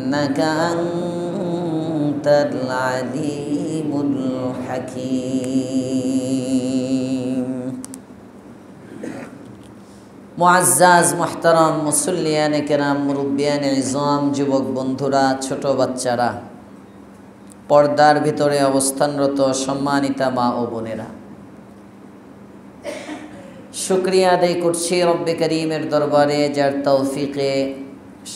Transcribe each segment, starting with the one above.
ইন্নাকা আনতাল আলিমুল হাকীম। মুআজ্জাজ মুহতারাম মুসল্লিয়ানে কেরাম, মুরব্বিয়ানে ইজম, যুবক বন্ধুরা, ছোট বাচ্চারা, পর্দার ভিতরে অবস্থানরত সম্মানিতা মা ও বোনেরা, শুকরিয়া আদায় করছি রব্বে করিমের দরবারে, যার তৌফিকে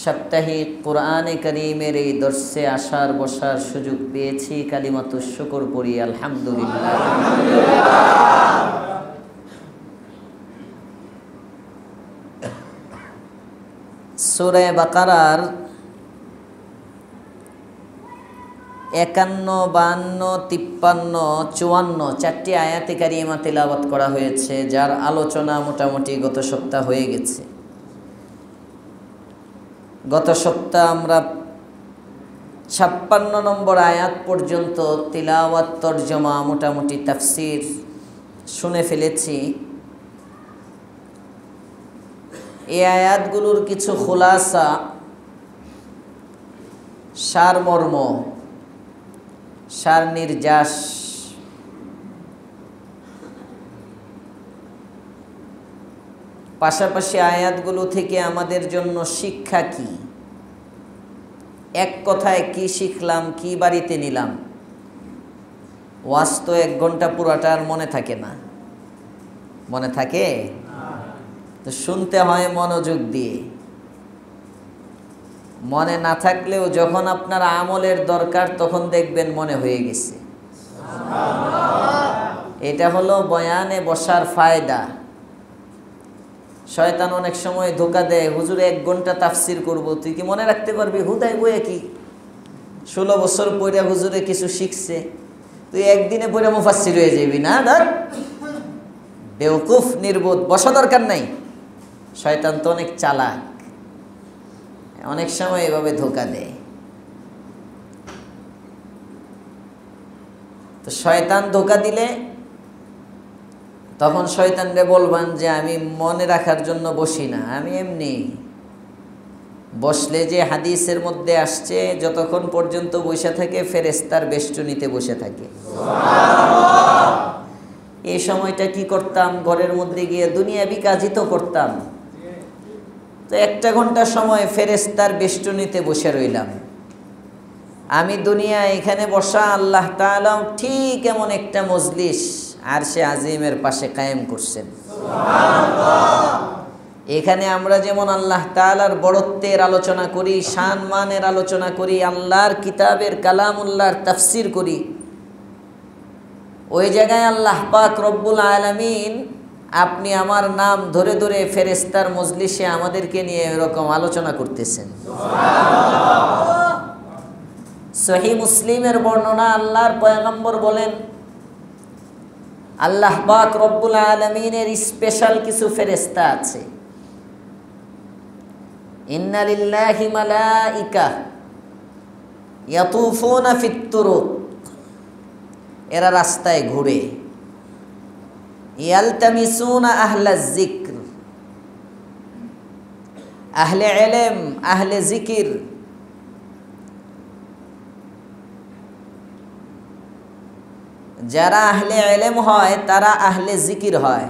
সাপ্তাহিক কোরআনে করিমের এই দর্শে আসার বসার সুযোগ পেয়েছি। কালিমাতুশ শুকর পড়ি আলহামদুলিল্লাহ। সূরা বাকারার 51, 52, 53, 54 চারটি আয়াতে কারিমা তিলাওয়াত করা হয়েছে, যার আলোচনা মোটামুটি গত সপ্তাহ হয়ে গেছে। গত সপ্তাহ আমরা 56 নম্বর আয়াত পর্যন্ত তিলাওয়াত, তরজমা, মোটামুটি তাফসির শুনে ফেলেছি। এই আয়াতগুলোর কিছু খুলাসা, সারমর্ম, সার নির্যাস পাশাপাশি আয়াতগুলো থেকে আমাদের জন্য শিক্ষা কি, এক কথায় কি শিখলাম, কি বাড়িতে নিলাম। ওয়াজ তো 1 ঘন্টা পুরাটা আর মনে থাকে না, মনে থাকে তো শুনতে হয় মনোযোগ দিয়ে। মনে না থাকলেও যখন আপনার আমলের দরকার তখন দেখবেন মনে হয়ে গেছে। এটা হলো বয়ানে বসার ফায়দা। শয়তান অনেক সময় ধোঁকা দেয়, হুজুরে 1 ঘন্টা তাফসির করব, তুই কি মনে রাখতে পারবি? হুদাই বইয়ে কি 16 বছর পরে হুজুরে কিছু শিখছে, তুই একদিনে পড়ে মুফাসসির হয়ে যাবি না? ধর বেওকুফ, নির্বোধ, বসা দরকার নাই। শয়তান তো অনেক চালাক, অনেক সময় এভাবে ধোঁকা দেয়। তো শয়তান ধোঁকা দিলে তখন শয়তানরে বলবান যে আমি মনে রাখার জন্য বসি না, আমি এমনি বসলে যে হাদিসের মধ্যে আসছে, যতক্ষণ পর্যন্ত বসে থাকে ফেরেশতার বেষ্টনীতে বসে থাকে। এই সময়টা কি করতাম? ঘরের মধ্যে গিয়ে দুনিয়াবি কাজই তো করতাম। তো 1 ঘন্টা সময় ফেরেশতার বেষ্টনীতে বসে রইলাম। আমি দুনিয়া এখানে বসা, আল্লাহ তাআলা ঠিক এমন একটা মজলিস আরশে আজিমের পাশে কায়েম করছেন। এখানে আমরা যেমন আল্লাহ তাআলার বড়ত্বের আলোচনা করি, শান মানের আলোচনা করি, আল্লাহর কিতাবের কালামুল্লাহর তাফসির করি, ওই জায়গায় আল্লাহ পাক রব্বুল আলামিন আপনি আমার নাম ধরে ধরে ফেরেশতার মজলিসে আমাদেরকে নিয়ে এরকম আলোচনা করতেছেন। সহিহ মুসলিমের বর্ণনা, আল্লাহর পয়গম্বর বলেন, আল্লাহ পাক রব্বুল আলামিনের স্পেশাল কিছু ফেরেশতা আছে। ইন্না লিল্লাহি মালাইকা ইয়াতুফুনা ফিত তুরুক, এরা রাস্তায় ঘুরে, ইয়ালতামিসুনা আহলা যিকর, আহলে ইলম, আহলে জিকির, যারা আহলে ইলম হয় তারা আহলে জিকির হয়।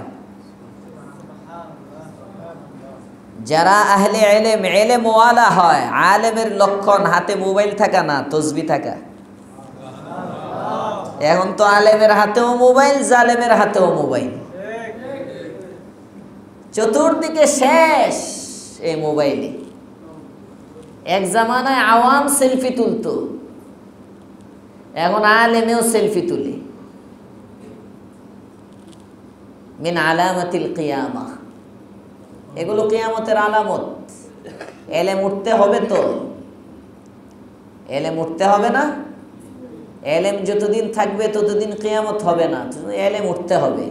যারা আহলে ইলম, ইলম ওয়ালা হয়, আলেমের লক্ষণ হাতে মোবাইল থাকা না, তসবিহ থাকা। এখন তো আলেমের হাতেও মোবাইল, জালেমের হাতেও মোবাইল, চতুর্দিকে শেষ এই মোবাইলে। এক জামানায় আওয়াম সেলফি তুলতো, এখন আলেমেও সেলফি তুলে। মিন আলামাতিল কিয়ামা, এগুলো কিয়ামতের আলামত। এলেম উঠতে হবে তো, এলেম উঠতে হবে না? এলেম যতদিন থাকবে ততদিন কিয়ামত হবে না। এলেম উঠতে হবে।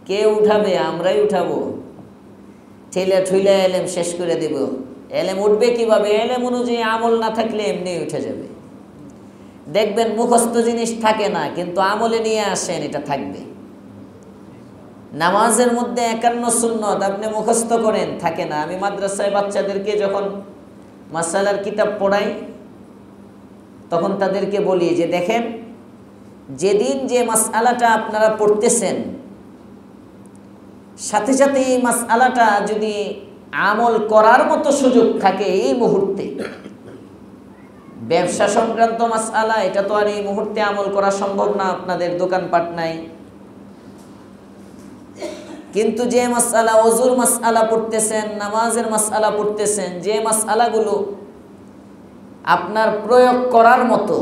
কে উঠাবে? আমরাই উঠাবো। ঠেলে ঠুলে এলেম শেষ করে দেব। এলেম উঠবে কিভাবে? এলেম অনুযায়ী আমল না থাকলে এমনি উঠে যাবে। দেখবেন মুখস্থ জিনিস থাকে না, কিন্তু আমলে নিয়ে আসেন, এটা থাকবে। নামাজের মধ্যে 51 সুন্নত আপনি মুখস্থ করেন, থাকে না। আমি মাদ্রাসায় বাচ্চাদেরকে যখন মাসালার কিতাব পড়াই, তখন তাদেরকে বলি যে দেখেন, যেদিন যে মাসআলাটা আপনারা পড়তেছেন, সাথে সাথে এই মাসআলাটা যদি আমল করার মতো সুযোগ থাকে এই মুহূর্তে, ব্যবসা সংক্রান্ত মাসআলা, এটা তো আর এই মুহূর্তে আমল করা সম্ভব না, আপনাদের দোকানপাট নাই। কিন্তু যে মাসআলা, ওযুর মাসআলা পড়তেছেন, নামাজের মাসআলা পড়তেছেন, যে মাসআলাগুলো আপনার প্রয়োগ করার মতো,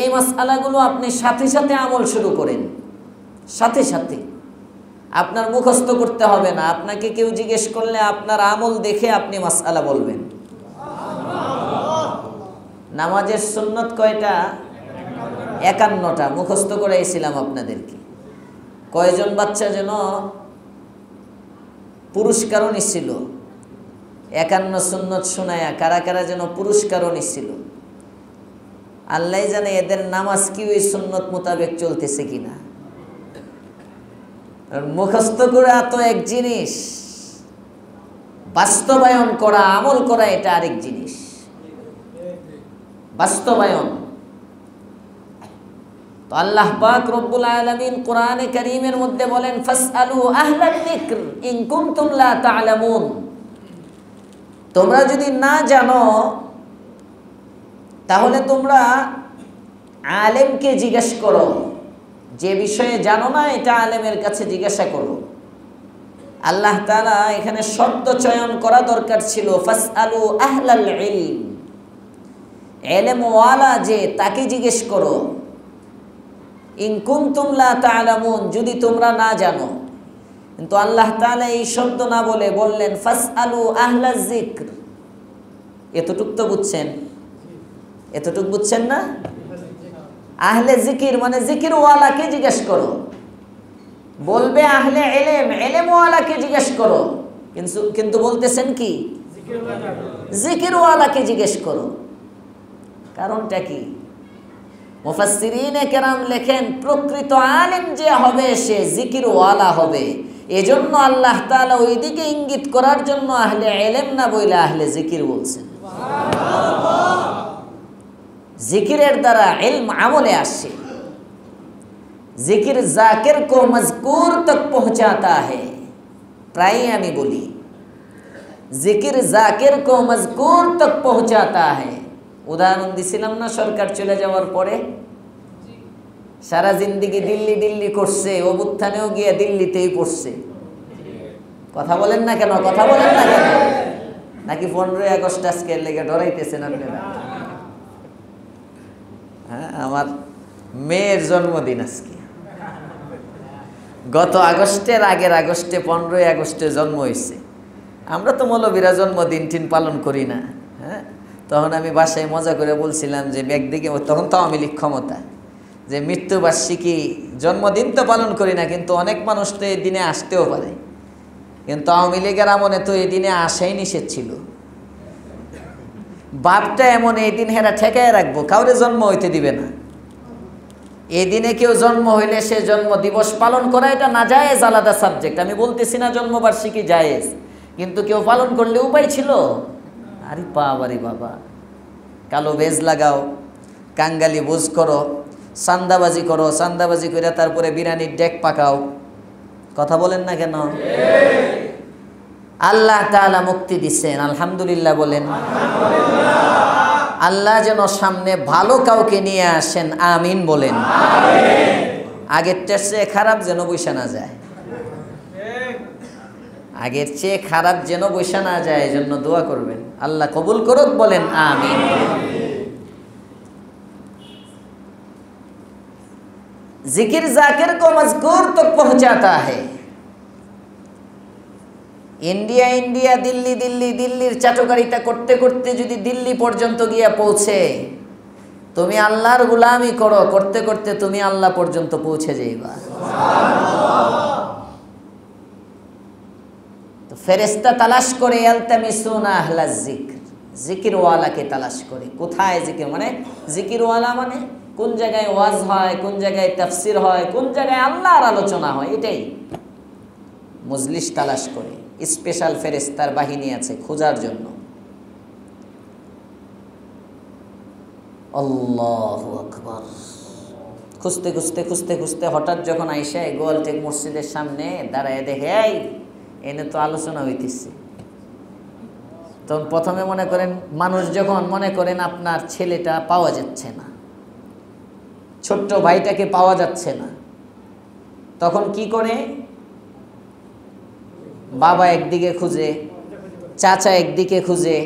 এই মাসআলাগুলো আপনি সাথে সাথে আমল শুরু করেন। সাথে সাথে আপনার মুখস্থ করতে হবে না, আপনাকে কেউ জিজ্ঞেস করলে আপনার আমল দেখে আপনি মাসআলা বলবেন। নামাজের সুন্নত কয়টা? 51টা মুখস্থ করাইছিলাম আপনাদেরকে। কয়জন বাচ্চা যেন পুরস্কারও নিছিল 51 সুন্নত শোনায়া, কারা কারা যেন পুরস্কারও নিছিল। আল্লাহ জানে এদের নামাজ কি ওই সুন্নত মোতাবেক চলতেছে কিনা। মুখস্থ করা তো এক জিনিস, বাস্তবায়ন করা, আমল করা এটা আরেক জিনিস। বাস্তবায়ন তো আল্লাহ পাক রব্বুল আলামিন কোরআনে কারীমের মধ্যে বলেন, ফাসআলু আহলাল যিকর ইন কুনতুম লা তা'লামুন। তোমরা যদি না জানো তাহলে তোমরা আলেমকে জিজ্ঞেস করো, যে বিষয়ে জানো না এটা আলেমের কাছে জিজ্ঞাসা করো। আল্লাহ তাআলা এখানে শব্দ চয়ন করা দরকার ছিল, ফাসআলু আহলাল ইলম, ইলম ওয়ালা যে তাকে জিজ্ঞেস করো। ইন কুনতুম লা তা'লামুন, যদি তোমরা না জানো। কিন্তু আল্লাহ তাআলা এই শব্দ না বলে বললেন ফাসআলু আহলাজ যিকর। এতটুক তো বুঝছেন? এতটুক বুঝছেন না? আহলে জিকির মানে জিকির ওয়ালাকে জিজ্ঞেস করো। বলবে আহলে ইলম, ইলম ওয়ালাকে জিজ্ঞেস করো, কিন্তু বলতেছেন কি? জিকির ওয়ালাকে জিজ্ঞেস করো। কারণটা কি? মুফাসসিরিনে কেরাম লেখেন, প্রকৃত আলেম যে হবে সে জিকির ওয়ালা হবে। এজন্য আল্লাহ তাআলা ওই দিকে ইঙ্গিত করার জন্য আহলে ইলম না বইলে আহলে জিকির বলছেন। জিকিরের দ্বারা ইলম আমলে আসে। জিকির জাকির কো মজকুর তক পৌঁছাতা है। প্রায় আমি বলি জিকির জাকির কো মজকুর তক পৌঁছাতা है। উদাহরণ দিছিলাম না সরকার চলে যাওয়ার পরে সারা জিন্দেগি দিল্লি দিল্লি করছে, অভ্যুত্থানেও গিয়ে দিল্লিতেই পড়ছে। কথা বলেন না কেন? কথা বলেন না কেন? নাকি 15ই আগস্ট আজকে লেগে ডরাইতেছেন আপনারা? হ্যাঁ, আমার মেয়ের জন্মদিন আজকে। গত আগস্টের আগের আগস্টে 15ই আগস্টে জন্ম হয়েছে। আমরা তো মৌলবীরা জন্মদিন টিন পালন করি না। হ্যাঁ, তখন আমি বাসায় মজা করে বলছিলাম যে একদিকে তখন তো আওয়ামী লীগ ক্ষমতা, যে মৃত্যুবার্ষিকী জন্মদিন তো পালন করি না, কিন্তু অনেক মানুষ তো এই দিনে আসতেও পারে। কিন্তু আওয়ামী লীগের আমলে তো এই দিনে আসাই নিষেধ ছিল। বাপটা এমন, এই দিন হেরা ঠেকায় রাখবো, কাউরে জন্ম হইতে দিবে না। এই দিনে কেউ জন্ম হইলে সে জন্ম দিবস পালন করা এটা না জায়েজ, আলাদা সাবজেক্ট। আমি বলতেছি না জন্মবার্ষিকী জায়েজ, কিন্তু কেউ পালন করলে উপায় ছিল? আরে বাবারে বাবা, কালো বেজ লাগাও, কাঙ্গালি বুঝ করো, চান্দাবাজি করো, চান্দাবাজি করে তারপরে বিরিয়ানির ডেক পাকাও। কথা বলেন না কেন? আল্লাহ তাআলা মুক্তি দিচ্ছেন, আলহামদুলিল্লাহ বলেন। আল্লাহ যেন সামনে ভালো কাউকে নিয়ে আসেন, আমিন বলেন। আগের চেয়ে খারাপ যেন বৈশা না যায়, আগের চেয়ে খারাপ যেন বৈশা না যায়, এজন্য দোয়া করবেন। আল্লাহ কবুল করুক, বলেন আমিন। जिक्र जाकिर को मजकूर तक पहुंचाता है। इंडिया इंडिया दिल्ली दिल्ली दिल्लीर चाटुकारिता करते करते যদি দিল্লি পর্যন্ত গিয়া পৌঁছে, তুমি আল্লাহর গোলামি করো, করতে করতে তুমি আল্লাহ পর্যন্ত পৌঁছে যাইবা। তো ফেরেশতা তালাশ করে আলতামিসুনা আহলাজ যিকর, জিকির ওয়ালাকে তালাশ করে। কোথায় জিকির মানে? জিকির ওয়ালা মানে কোন জায়গায় ওয়াজ হয়, কোন জায়গায় তাফসির হয়, কোন জায়গায় আল্লাহর আলোচনা হয়, এটাই মজলিস তালাশ করে। স্পেশাল ফেরেশতার বাহিনী আছে খোঁজার জন্য। আল্লাহু আকবার। খুঁজতে খুঁজতে খুঁজতে খুঁজতে হঠাৎ যখন আইসা গোয়ালটেক মসজিদের সামনে দাঁড়ায় দেখে এই এনে তো আলোচনা হইতেছে। তখন প্রথমে মনে করেন মানুষ যখন মনে করেন আপনার ছেলেটা পাওয়া যাচ্ছে না, ছোট্ট ভাইটাকে পাওয়া যাচ্ছে না, তখন কি করে? বাবা একদিকে খুঁজে, চাচা একদিকে খুঁজে,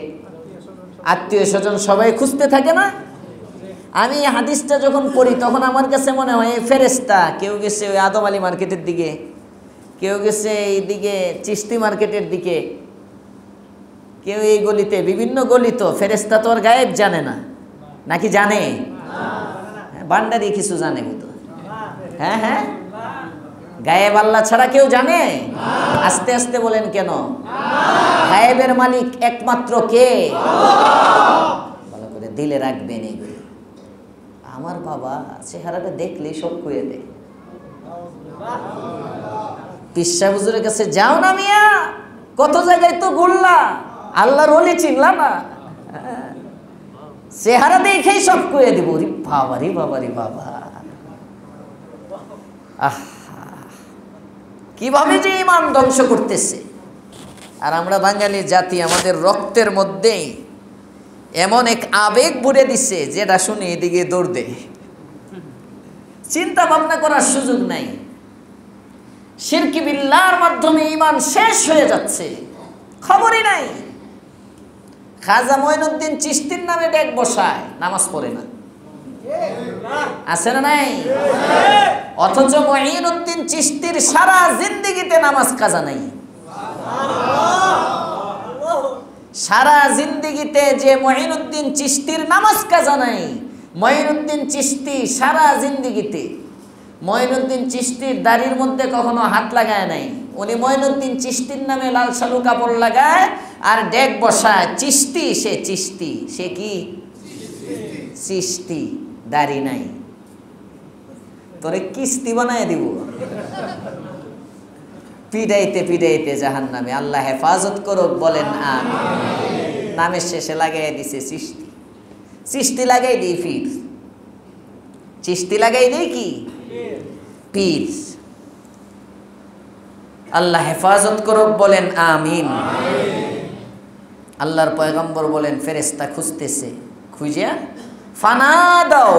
আত্মীয় স্বজন সবাই খুঁজতে থাকে না? আমি এই হাদিসটা যখন পড়ি তখন আমার কাছে মনে হয় এই ফেরেশতা, কেউ গেছে ওই আদম আলী মার্কেটের দিকে, কেউ গেছে এইদিকে চিস্তি মার্কেটের দিকে, কেউ এই গলিতে, বিভিন্ন গলি। তো ফেরেশতা তো আর গায়েব জানে না, নাকি জানে? বান্ডারি কিছু জানে বুঝতো। হ্যাঁ হ্যাঁ, গায়েব আল্লাহ ছাড়া কেউ জানে? আস্তে আস্তে বলেন কেন? গায়েবের মালিক একমাত্র কে? ভালো করে দিলে রাখবেন এগুলো। আমার বাবা চেহারাটা দেখলেই সব কয়ে দেয়। পিসা হুজুরের কাছে যাও না মিয়া, কত জায়গায় তো ঘুরলা, আল্লাহর ওলি চিনলা না? চেহারা দেখেই সব কয়ে দিব। রে বাবা রে বাবা রে বাবা, কিভাবে যে ইমান ধ্বংস করতেছে। আর আমরা বাঙালি জাতি, আমাদের রক্তের মধ্যেই এমন এক আবেগ ভরে দিছে যেটা শুনে এদিকে দৌড় দেয়, চিন্তা ভাবনা করার সুযোগ নাই। শিরকি বিল্লাহর মাধ্যমে ইমান শেষ হয়ে যাচ্ছে, খবরই নাই। খাজা মঈনুদ্দিন চিশতির নামে ডেক বসায়, নামাজ পড়ে না, আছে না নাই? অথচ মঈনুদ্দিন চিশতির সারা জিন্দেগিতে নামাজ কাজা নাই। সারা জিন্দেগিতে যে মঈনুদ্দিন চিশতির নামাজ কাজা নাই, মঈনুদ্দিন চিশতি সারা জিন্দেগিতে, মঈনুদ্দিন চিশতির দাড়ির মধ্যে কখনো হাত লাগায় নাই। উনি মঈনুদ্দিন চিশতির নামে লাল শালু কাপড় লাগায় আর ডেক বসায়। চিশতি, সে চিশতি, সে কি চিশতি, দাড়ি নাই। তোরে কিস্তি বানায় দিব পিডাইতে পিডাইতে জাহান্নামে। আল্লাহ হেফাজত করুক, বলেন আমিন। নামের শেষে লাগাই দিছে চিশতি, চিশতি লাগাই দিই পীর, চিশতি লাগাই দেই কি পীর। আল্লাহ হেফাজত করুক, বলেন আমিন। আল্লাহর পয়গম্বর বলেন ফেরেশতা খুঁজতেছে, খুঁজে ফানা দাও,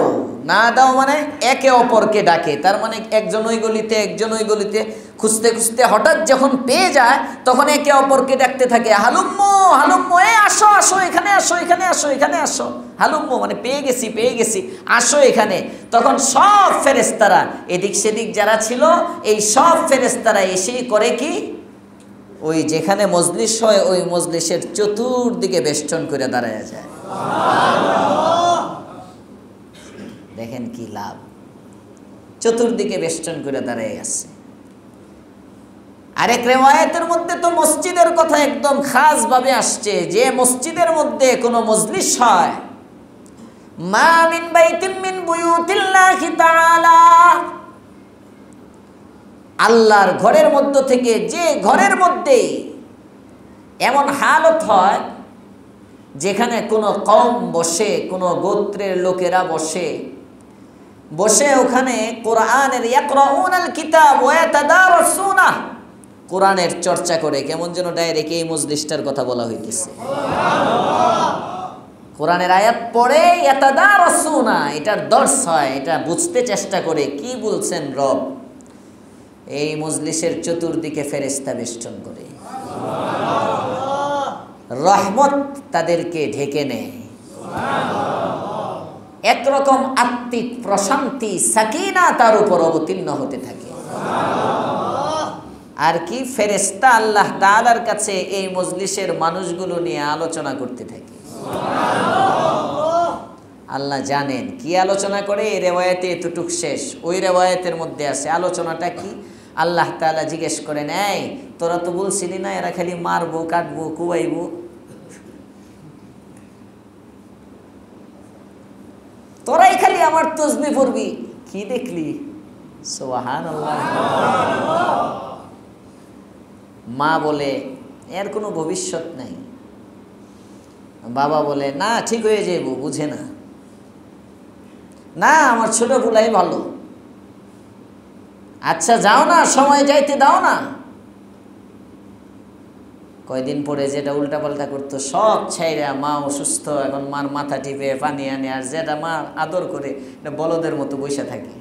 না দাও মানে একে অপরকে ডাকে। তার মানে একজন ওই গলিতে, একজন ওই গলিতে, খুঁজতে খুঁজতে হঠাৎ যখন পেয়ে যায় তখন একে অপরকে ডাকতে থাকে, হালুম্মো হালুম্মো, এ আসো আসো, এখানে আসো, এখানে আসো, এখানে আসো। হালুম্মো মানে পেয়ে গেছি, পেয়ে গেছি, আসো এখানে। তখন সব ফেরেশতারা এদিক সেদিক যারা ছিল, এই সব ফেরেশতারা এসেই করে কি, ওই যেখানে মজলিস হয় ওই মজলিসের চতুর্দিকে বেষ্টন করে দাঁড়ায় যায়। দেখেন কি লাভ, চতুর্দিকে বেষ্টন করে দাঁড়ায় আছে। আরেক রিওয়ায়াতের মধ্যে তো মসজিদের কথা একদম খাস ভাবে আসছে, যে মসজিদের মধ্যে কোনো মজলিস হয়, মা মিন বাইতিন মিন বুয়ুতিল্লাহি তাআলা, আল্লাহর ঘরের মধ্য থেকে যে ঘরের মধ্যে এমন হালত হয় যেখানে কোনো কওম বসে, কোনো গোত্রের লোকেরা বসে, বসে ওখানে কোরআনের ইয়াকরাউনাল কিতাব ওয়া ইয়াতাদারাসুনা, কোরআনের চর্চা করে। কেমন যেন ডাইরেক্ট এই মজলিসটার কথা বলা হইতেছে। কোরআনের আয়াত পড়ে ইয়াতাদারাসুনা, এটার দর্স হয়, এটা বুঝতে চেষ্টা করে কি বলছেন রব। এই মজলিসের চতুর্দিকে ফেরেশতা বেষ্টন করে, রহমত তাদেরকে ঢেকে নেয়, একরকম আত্মিক প্রশান্তি, সাকিনা তার উপর অবতীর্ণ হতে থাকে। আর কি, ফেরেশতা আল্লাহ তাআলার কাছে এই মজলিসের মানুষগুলো নিয়ে আলোচনা করতে থাকে। আল্লাহ জানেন কি আলোচনা করে। এই রেওয়ায়েতে এতটুক শেষ, ওই রেওয়ায়েতের মধ্যে আছে আলোচনাটা কি। আল্লাহ তাআলা জিজ্ঞেস করেন, এই তোরা তো বলছিলি না এরা খালি মারবো, কাটবো, কুবাইবো, তোরাই খালি আমার তসবিহ পড়বি, কি দেখলি? সুবহানাল্লাহ। মা বলে এর কোনো ভবিষ্যৎ নাই। বাবা বলে না, ঠিক হয়ে যাইব, বুঝে না। না, আমার ছোট পোলাই ভালো। আচ্ছা যাও না, সময় যাইতে দাও না। কয়দিন পরে যেটা উল্টাপাল্টা করতো সব ছাইরা, মা অসুস্থ, এখন মার মাথা টিপে পানি আনে, আর যেটা মা আদর করে বলদের মতো বসে থাকে।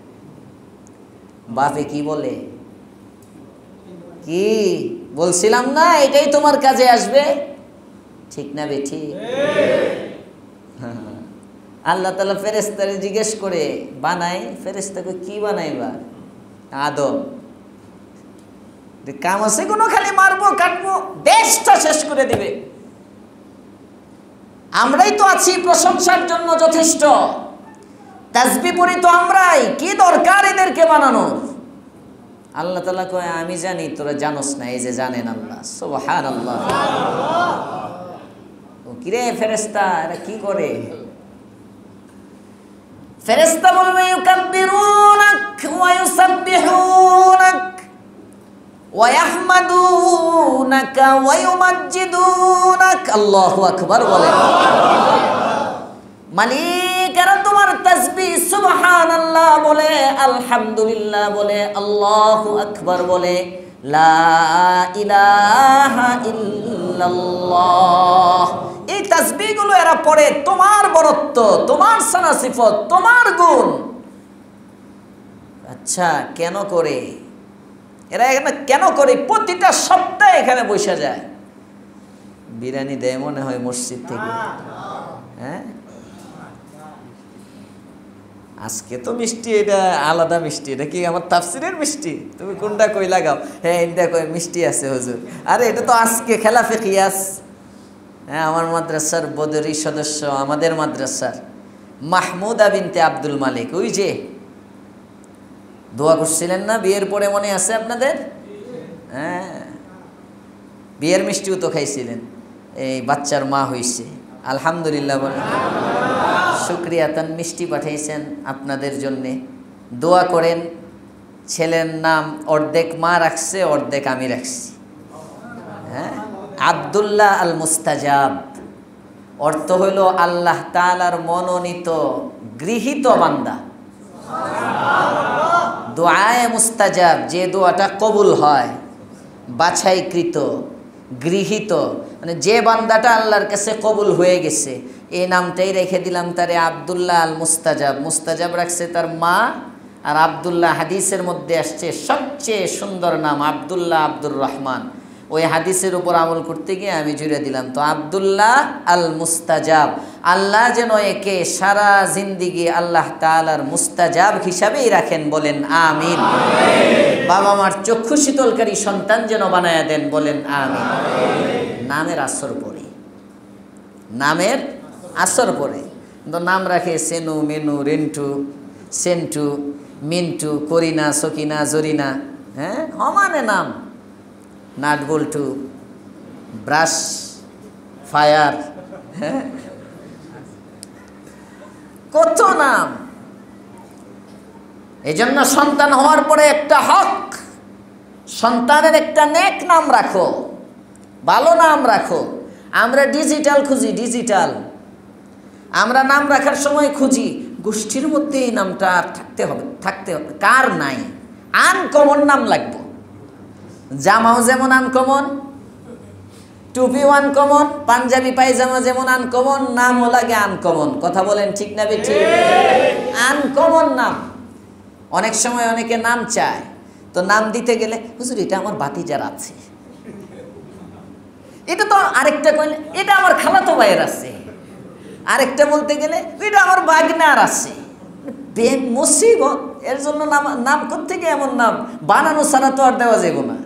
বাপে কি বলে, কি বলছিলাম না এটাই তোমার কাজে আসবে, ঠিক না বেঠি? আল্লাহ তাআলা ফেরেশতারে জিজ্ঞেস করে বানাই, ফেরেশতাকে কি বানাইবা? আদম। কাম আছে কোনো, খালি মারবো কাটবো, দেশটা শেষ করে দিবে। আমরাই তো আছি প্রশংসার জন্য যথেষ্ট, তাসবিহ পড়ি তো আমরাই, কি দরকার এদেরকে বানানোর? আল্লাহ তাআলা কয় আমি জানি, তোরা জানোস না, এই যে জানেন আল্লাহ। সুবহানাল্লাহ। ও কিরে ফেরেশতা, এরা কি করে? ফেরেশতা বলবে ইউকাব্বিরুনাক ওয়া ইউসাব্বিহুনাক ওয়া ইয়াহমাদুনাকা ওয়া ইউমাজ্জিদুনাক। আল্লাহু আকবার বলেন। মালিক এরা তোমার তাসবিহ সুবহানাল্লাহ বলে, আলহামদুলিল্লাহ বলে, আল্লাহু আকবার বলে, লা ইলাহা ইল্লাল্লাহ। এই তাসবিহগুলো এরা পড়ে তোমার বরত্ব, তোমার সানা সিফত, তোমার গুণ। আচ্ছা কেন করে এরা এখানে, কেন করে? প্রতিটা সপ্তাহে এখানে বসে যায়। বিরিয়ানি দেয় মনে হয় মসজিদ থেকে। হ্যাঁ, আজকে তো মিষ্টি, এটা আলাদা মিষ্টি। এটা কি আমার তাফসিরের মিষ্টি? তুমি কোনটা কই লাগাও? হ্যাঁ এটা কই মিষ্টি আছে হুজুর। আরে এটা তো আজকে খেলাফে কিয়াস। হ্যাঁ, আমার মাদ্রাসার বদরি সদস্য, আমাদের মাদ্রাসার মাহমুদা বিনতে আব্দুল মালিক, ওই যে দোয়া করছিলেন না বিয়ের পরে, মনে আছে আপনাদের? হ্যাঁ, বিয়ের মিষ্টিও তো খাইছিলেন। এই বাচ্চার মা হইছে, আলহামদুলিল্লাহ বলেন। শুকরিয়া, তান মিষ্টি পাঠাইছেন আপনাদের জন্যে। দোয়া করেন। ছেলের নাম অর্ধেক মা রাখছে, অর্ধেক আমি রাখছি। হ্যাঁ, আব্দুল্লাহ আল মুস্তাজাব, অর্থ হইল আল্লাহ তাআলার মনোনীত গৃহীত বান্দা। দোয়ায়ে মুস্তাজাব, যে দোয়াটা কবুল হয়, বাছাইকৃত, গৃহীত, মানে যে বান্দাটা আল্লাহর কাছে কবুল হয়ে গেছে, এই নামটাই রেখে দিলাম তারে আব্দুল্লাহ আল মুস্তাজাব। মুস্তাজাব রাখছে তার মা, আর আব্দুল্লাহ হাদিসের মধ্যে আসছে সবচেয়ে সুন্দর নাম আব্দুল্লাহ আব্দুর রহমান। ওই হাদিসের উপর আমল করতে গিয়ে আমি জুড়ে দিলাম। তো আব্দুল্লাহ আল মুস্তাজাব, আল্লাহ যেন একে সারা জিন্দিগি আল্লাহ তাআলার মুস্তাজাব হিসাবেই রাখেন, বলেন আমিন। বাবা মার চক্ষু শীতলকারী সন্তান যেন বানায়া দেন, বলেন আমিন। নামের আসর পড়ে, নামের আসর পড়ে। তো নাম রাখে সেনু, মেনু, রেন্টু, সেন্টু, মিন্টু, করিনা, সকিনা, জরিনা। হ্যাঁ, সমানে নাম। নাট বল্টু, ব্রাশ, ফায়ার, হ্যাঁ, কত নাম। এই জন্য সন্তান হওয়ার পরে একটা হক, সন্তানের একটা নেক নাম রাখো, ভালো নাম রাখো। আমরা ডিজিটাল খুঁজি, ডিজিটাল। আমরা নাম রাখার সময় খুঁজি গোষ্ঠীর মধ্যে এই নামটা থাকতে হবে, থাকতে হবে। কার নাই? আনকমন নাম লাগবে। জামাও যেমন আনকমন, টুপিও আনকমন, পাঞ্জাবি পায়জামা যেমন আনকমন, নামও লাগে আনকমন। কথা বলেন ঠিক না বেঠিক? আনকমন নাম। অনেক সময় অনেকে নাম চায়, তো নাম দিতে গেলে হুজুর এটা আমার ভাতিজার আছে, এটা তো আরেকটা কইলে এটা আমার খালাতো ভাইয়ের আছে, আরেকটা বলতে গেলে এটা আমার বাগনার আছে। মুসিবত। এর জন্য নাম, নাম কোত্থেকে এমন নাম বানানো ছাড়া তো আর দেওয়া যাবে না।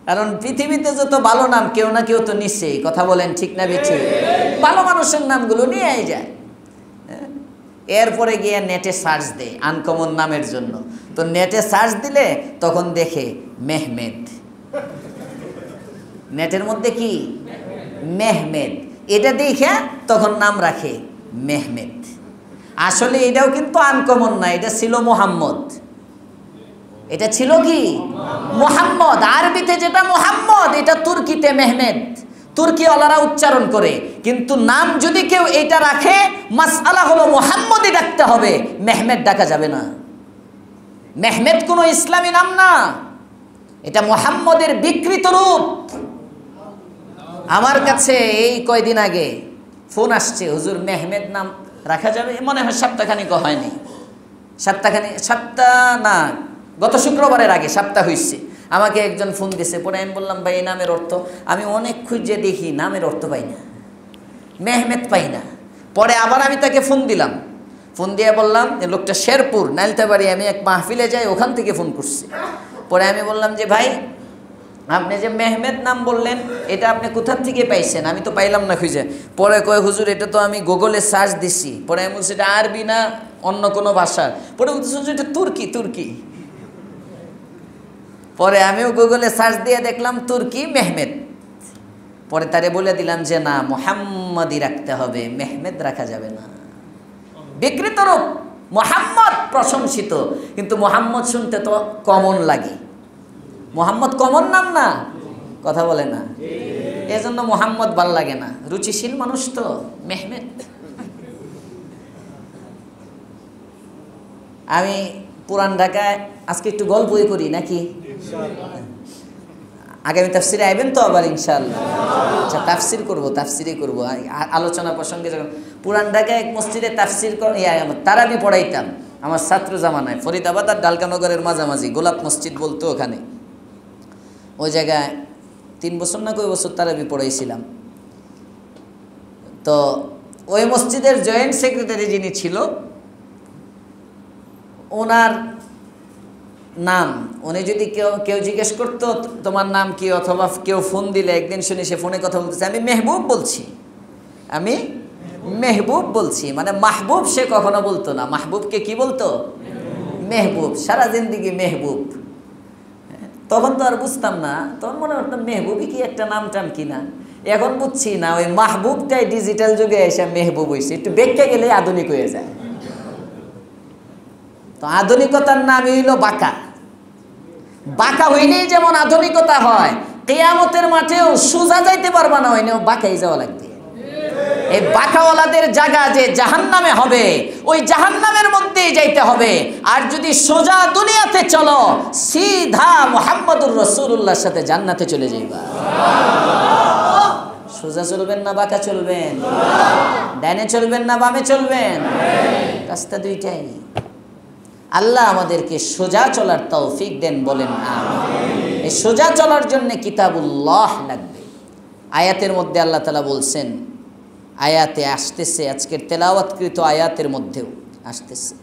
কারণ পৃথিবীতে যত ভালো নাম কেউ না কেউ তো নিশ্চয়ই। কথা বলেন ঠিক না বেঠিক? ভালো মানুষের নামগুলো নিয়ে যায়। এরপরে গিয়ে নেটে সার্চ দেয় আনকমন নামের জন্য। তো নেটে সার্চ দিলে তখন দেখে মেহমেদ, নেটের মধ্যে কি মেহমেদ, এটা দেখে তখন নাম রাখে মেহমেদ। আসলে এটাও কিন্তু আনকমন না, এটা ছিল মোহাম্মদ। এটা ছিল কি? মোহাম্মদ। আরবিতে যেটা মোহাম্মদ, এটা তুর্কিতে মেহমেদ। তুর্কিওয়ালারা উচ্চারণ করে, কিন্তু নাম যদি কেউ এটা রাখে, মাসআলা হলো মুহাম্মদই ডাকতে হবে, মেহমেদ ডাকা যাবে না। মেহমেদ কোনো ইসলামী নাম না, এটা মুহাম্মদের বিকৃত রূপ। আমার কাছে এই কয়দিন আগে ফোন আসছে, হুজুর মেহমেদ নাম রাখা যাবে? মনে হয় সপ্তাহখানিক হয়নি, সপ্তাহ না, গত শুক্রবারের আগে সপ্তাহ হয়েছে। আমাকে একজন ফোন দিয়েছে, পরে আমি বললাম ভাই এই নামের অর্থ, আমি অনেক খুঁজে দেখি নামের অর্থ পাই না, মেহমেদ পাই না। পরে আবার আমি তাকে ফোন দিলাম, ফোন দিয়ে বললাম, লোকটা শেরপুর নাইলতাবাড়ি, আমি এক মাহফিলে যাই, ওখান থেকে ফোন করছি। পরে আমি বললাম যে ভাই আপনি যে মেহমেদ নাম বললেন, এটা আপনি কোথা থেকে পাইছেন? আমি তো পাইলাম না খুঁজে। পরে কয় হুজুর এটা তো আমি গুগলে সার্চ দিছি। পরে আমি বলছি এটা আরবি না অন্য কোনো ভাষার? পরে বলতেছি হুজুর এটা তুর্কি। তুর্কি। পরে আমিও গুগলে সার্চ দিয়ে দেখলাম তুর্কি মেহমেদ। পরে তারে বলে দিলাম যে না, মুহাম্মদই রাখতে হবে, মেহমেদ রাখা যাবে না, বিকৃত রূপ। মুহাম্মদ প্রশংসিত, কিন্তু মুহাম্মদ শুনতে তো কমন লাগে। মুহাম্মদ কমন নাম না, কথা বলে না, এজন্য মুহাম্মদ ভাল লাগে না। রুচিশীল মানুষ তো মেহমেদ। আমি পুরান ঢাকায় আজকে একটু গল্পই করি নাকি? আগামী তাফসিরে আইবেন তো আবার ইনশাআল্লাহ? আচ্ছা, তাফসিরই করব। আলোচনা প্রসঙ্গে যখন পুরান ঢাকায় এক মসজিদে তাফসির তারাবি পড়াইতাম আমার ছাত্র জামানায়, ফরিদাবাদ আর ডালকানগরের মাঝামাঝি গোলাপ মসজিদ বলতো, ওখানে ওই জায়গায় 3 বছর না কয় বছর তারাবি পড়াইছিলাম। তো ওই মসজিদের জয়েন্ট সেক্রেটারি যিনি ছিল, ওনার নাম, উনি যদি কেউ জিজ্ঞেস করতো তোমার নাম কি, অথবা কেউ ফোন দিলে, একদিন শুনি সে ফোনে কথা বলতেছে, আমি মেহবুব বলছি, মানে মাহবুব সে কখনো বলতো না। মাহবুবকে কি বলতো? মেহবুব। সারা জিন্দিগি মেহবুব। তখন তো আর বুঝতাম না, তখন মনে করতাম মেহবুবই কি একটা নাম টাম কিনা। এখন বুঝছি না, ওই মাহবুবটাই ডিজিটাল যুগে এসে মেহবুব হয়েছে, একটু বেঁকে গেলে আধুনিক হয়ে যায়। তো আধুনিকতার নামই হইল বাঁকা। বাঁকা হইলেই যেমন আধুনিকতা হয়, কিয়ামতের মাঠেও সোজা যাইতে পারবা না, হইলেও বাঁকাই যাওয়া লাগবে। এই বাঁকাওয়ালাদের জায়গা যে জাহান্নামে হবে, ওই জাহান্নামের মধ্যেই যাইতে হবে। আর যদি সোজা দুনিয়াতে চলো, সিধা মুহাম্মদুর রাসূলুল্লাহর সাথে জান্নাতে চলে যাইবা। সোজা চলবেন না বাঁকা চলবেন? ডাইনে চলবেন না বামে চলবেন? রাস্তা দুইটাই। আল্লাহ আমাদেরকে সোজা চলার তৌফিক দেন, বলেন আমিন। এই সোজা চলার জন্য কিতাবুল্লাহ লাগবে। আয়াতের মধ্যে আল্লাহ তাআলা বলছেন, আয়াতে আসতেছে, আজকের তেলাওয়াতকৃত আয়াতের মধ্যেও আসতেছে।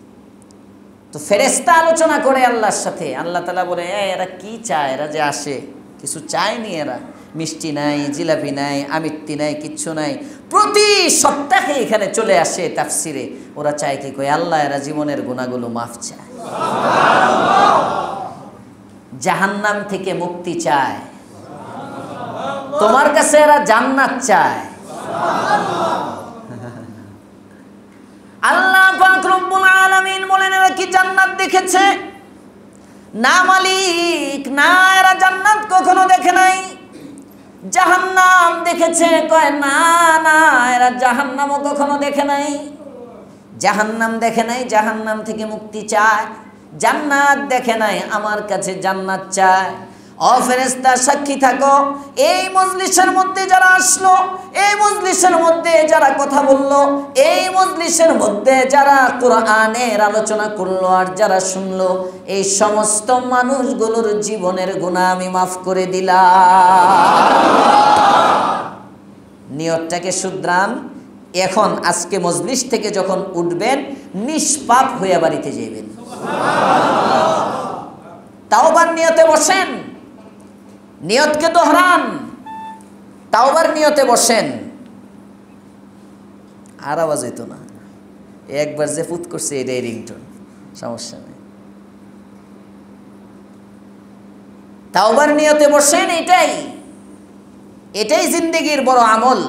তো ফেরেশতা আলোচনা করে আল্লাহর সাথে, আল্লাহ তাআলা বলে এরা কি চায়? এরা যে আসে কিছু চায়নি, এরা মিষ্টি নাই, জিলাপি নাই, আমিত্তি নাই, কিচ্ছু নাই। প্রতি সপ্তাহে এখানে চলে আসে তাফসিরে। ওরা চায় কি? কই আল্লাহ এরা জীবনের গুনাহগুলো মাফ চায়, জাহান্নাম থেকে মুক্তি চায়, তোমার কাছে এরা জান্নাত চায়। আল্লাহ পাক রব্বুল আলামিন বলেন এরা কি জান্নাত দেখেছে? না মালিক, না, এরা জান্নাত কখনো দেখে নাই। জাহান্নাম দেখেছে? কয় না না, এরা জাহান্নামও কখনো দেখে নাই। জাহান্নাম দেখে নাই, জাহান্নাম থেকে মুক্তি চায়। জান্নাত দেখে নাই, আমার কাছে জান্নাত চায়। ও ফেরেশতা সাক্ষী থাকো, এই মজলিসের মধ্যে যারা আসলো, এই মজলিসের মধ্যে যারা কথা বললো, এই মজলিসের মধ্যে যারা কোরআনের আলোচনা করলো আর যারা শুনলো, এই সমস্ত মানুষগুলোর জীবনের গুনাহ আমি মাফ করে দিলাম। নিয়তটাকে শুধরান। এখন আজকে মজলিস থেকে যখন উঠবেন, নিষ্পাপ হয়ে বাড়িতে যাবেন। তাওবার নিয়তে বসেন, নিয়তকে দোহরান, তাওবার নিয়তে বসেন। আর আওয়াজ হইতো না, একবার যে ফুট করছে এটাই রিংটোন, সমস্যা নেই। তাওবার নিয়তে বসেন, এটাই জিন্দেগির বড় আমল।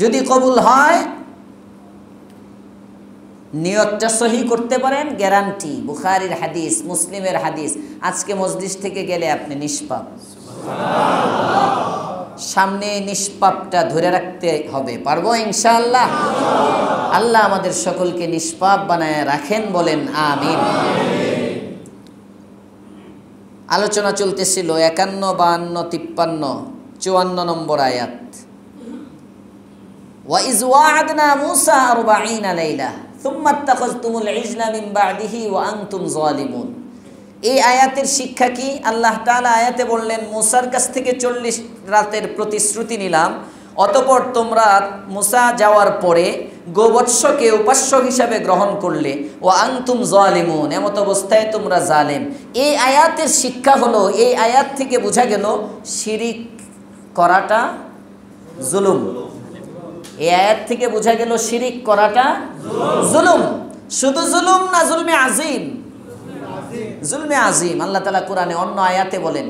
যদি কবুল হয় নিয়তটা সহি করতে পারেন, গ্যারান্টি। বুখারীর হাদিস, মুসলিমের হাদিস। আজকে মসজিদ থেকে গেলে আপনি নিষ্পাপ। সামনে নিষ্পাপটা ধরে রাখতে হবে, পারবো ইনশাআল্লাহ? আল্লাহ আমাদের সকলকে নিষ্পাপ বানায় রাখেন, বলেন আমিন। আলোচনা চলতেছিল 51, 52, 53, 54 নম্বর আয়াত। وَإِذْ وَعَدْنَا مُوسَى 40 لَيْلَةً ثُمَّ اتَّخَذْتُمُ الْعِجْلَ مِنْ بَعْدِهِ وَأَنْتُمْ ظَالِمُونَ। এই আয়াতের শিক্ষা কি? আল্লাহ তাআলা আয়াতে বললেন, মুসার কাছ থেকে 40 রাতের প্রতিশ্রুতি নিলাম, অতঃপর তোমরা মুসা যাওয়ার পরে গোবৎসকে উপাস্য হিসাবে গ্রহণ করলে, ও আনতুম জালিমুন, এমত অবস্থায় তোমরা জালেম। এই আয়াতের শিক্ষা হলো, এই আয়াত থেকে বোঝা গেল শিরিক করাটা জুলুম। এই আয়াত থেকে বোঝা গেল শিরিক করাটা জুলুম। শুধু জুলুম না, জুলমে আজিম। জুলমে আজিম। আল্লাহ তাআলা কোরআনে অন্য আয়াতে বলেন,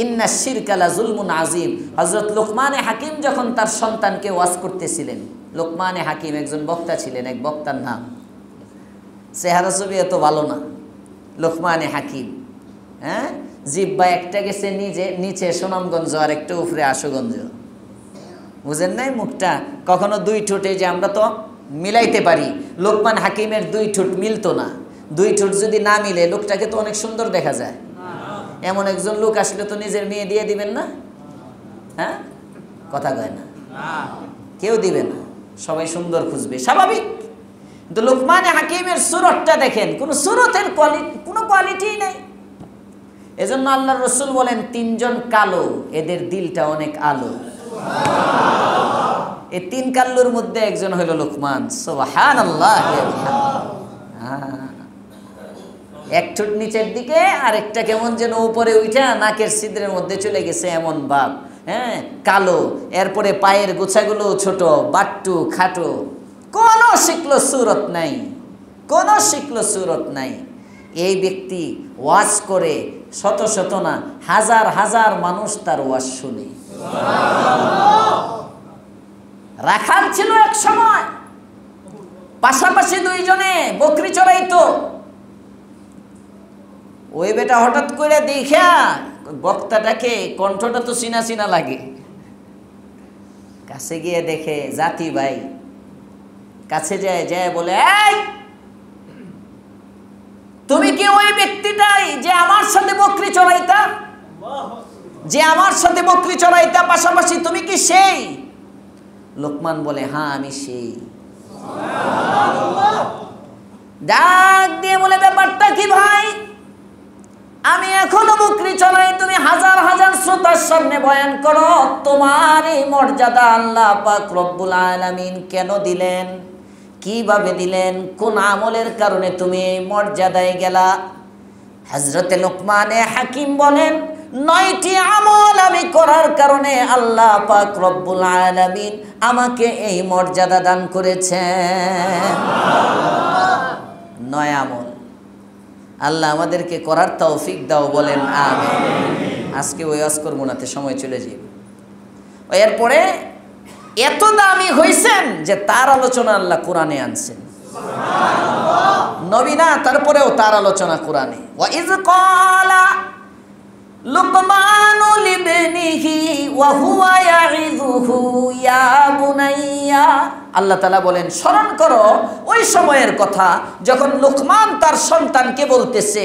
ইন্না শিরকা লা জুলমুন আজিম। হযরত লোকমানে হাকিম যখন তার সন্তানকে ওয়াজ করতেছিলেন, লোকমানে হাকিম একজন বক্তা ছিলেন, এক বক্তার নাম, চেহারা ছবি এত ভালো না, লোকমানে হাকিম। হ্যাঁ, জিব্বা একটা গেছে নিচে সুনামগঞ্জ, আর একটা উপরে আশুগঞ্জ। বুঝেন নাই? মুখটা কখনো 2 ঠোঁটে, যে আমরা তো মিলাইতে পারি, লোকমান হাকিমের 2 ঠোঁট মিলতো না। 2 ঠোঁট যদি না মিলে, লোকটাকে তো অনেক সুন্দর দেখা যায়। এমন একজন লোক আসলে তো নিজের মেয়ে দিয়ে দিবেন না? হ্যাঁ, কথা কয় না, কেউ দিবে না, সবাই সুন্দর খুঁজবে, স্বাভাবিক। কিন্তু লোকমানে হাকিমের সুরতটা দেখেন, কোনো সুরতের কোনো কোয়ালিটি নেই। এজন্য আল্লাহর রাসূল বলেন, 3 জন কালো, এদের দিলটা অনেক আলো। এই 3 কাল্লুর মধ্যে একজন হলো লোকমান। সুবহানাল্লাহ। এক ঠোঁট নিচের দিকে, আর একটা কেমন যেন উপরে উঠা নাকের ছিদ্রের মধ্যে চলে গেছে, এমন ভাব। হ্যাঁ, কালো। এরপরে পায়ের গোছাগুলো ছোট, বাট্টু খাটো, কোনো শিকলো সুরত নাই, কোনো শিকলো সুরত নাই। এই ব্যক্তি ওয়াজ করে শত শত না, হাজার হাজার মানুষ তার ওয়াজ শুনে। রাখাল ছিল এক সময়, পাশাপাশি 2 জনে বকরি চড়াইতো। ওই বেটা হঠাৎ করে দেখা বক্তাটাকে, কণ্ঠটা তো চিনা চিনা লাগে, কাছে গিয়ে দেখে জাতি ভাই, কাছে যায় বলে, এই তুমি কি ওই ব্যক্তিটাই যে আমার সাথে বকরি চড়াইতা, যে আমার সাথে বকরি চড়াইতা পাশাপাশি, তুমি কি সেই? লোকমান বলে, হ্যাঁ আমি সেই। ডাক দিয়ে বলে, ব্যাপারটা কি ভাই? আমি এখনো বকরি চড়াই, তুমি হাজার হাজার শ্রোতার সামনে বয়ান করো। তোমার এই মর্যাদা আল্লাহ পাক রব্বুল আলামিন কেন দিলেন? কিভাবে দিলেন? কোন আমলের কারণে তুমি এই মর্যাদায় গেলা? হযরতে লোকমানে হাকিম বলেন, 9টি আমল আমি করার কারণে আল্লাহ পাক রব্বুল আলামিন আমাকে এই মর্যাদা দান করেছেন। 9 আমল। আল্লাহ আমাদেরকে করার তৌফিক দাও, বলেন আমিন। আজকে ওই ওয়াজ করব না, সময় চলে যাবে। এরপরে এত দামি হইছেন যে তার আলোচনা আল্লাহ কোরআনে আনছেন। নবী না, তারপরেও তার আলোচনা কোরআনে। ওয়া ইয ক্বালা লুকমানু লিবনিহি ওয়া হুয়া ইয়াইযুহু ইয়া বুনাইয়া। আল্লাহ তাআলা বলেন, স্মরণ করো ওই সময়ের কথা যখন লোকমান তার সন্তানকে বলতেছে,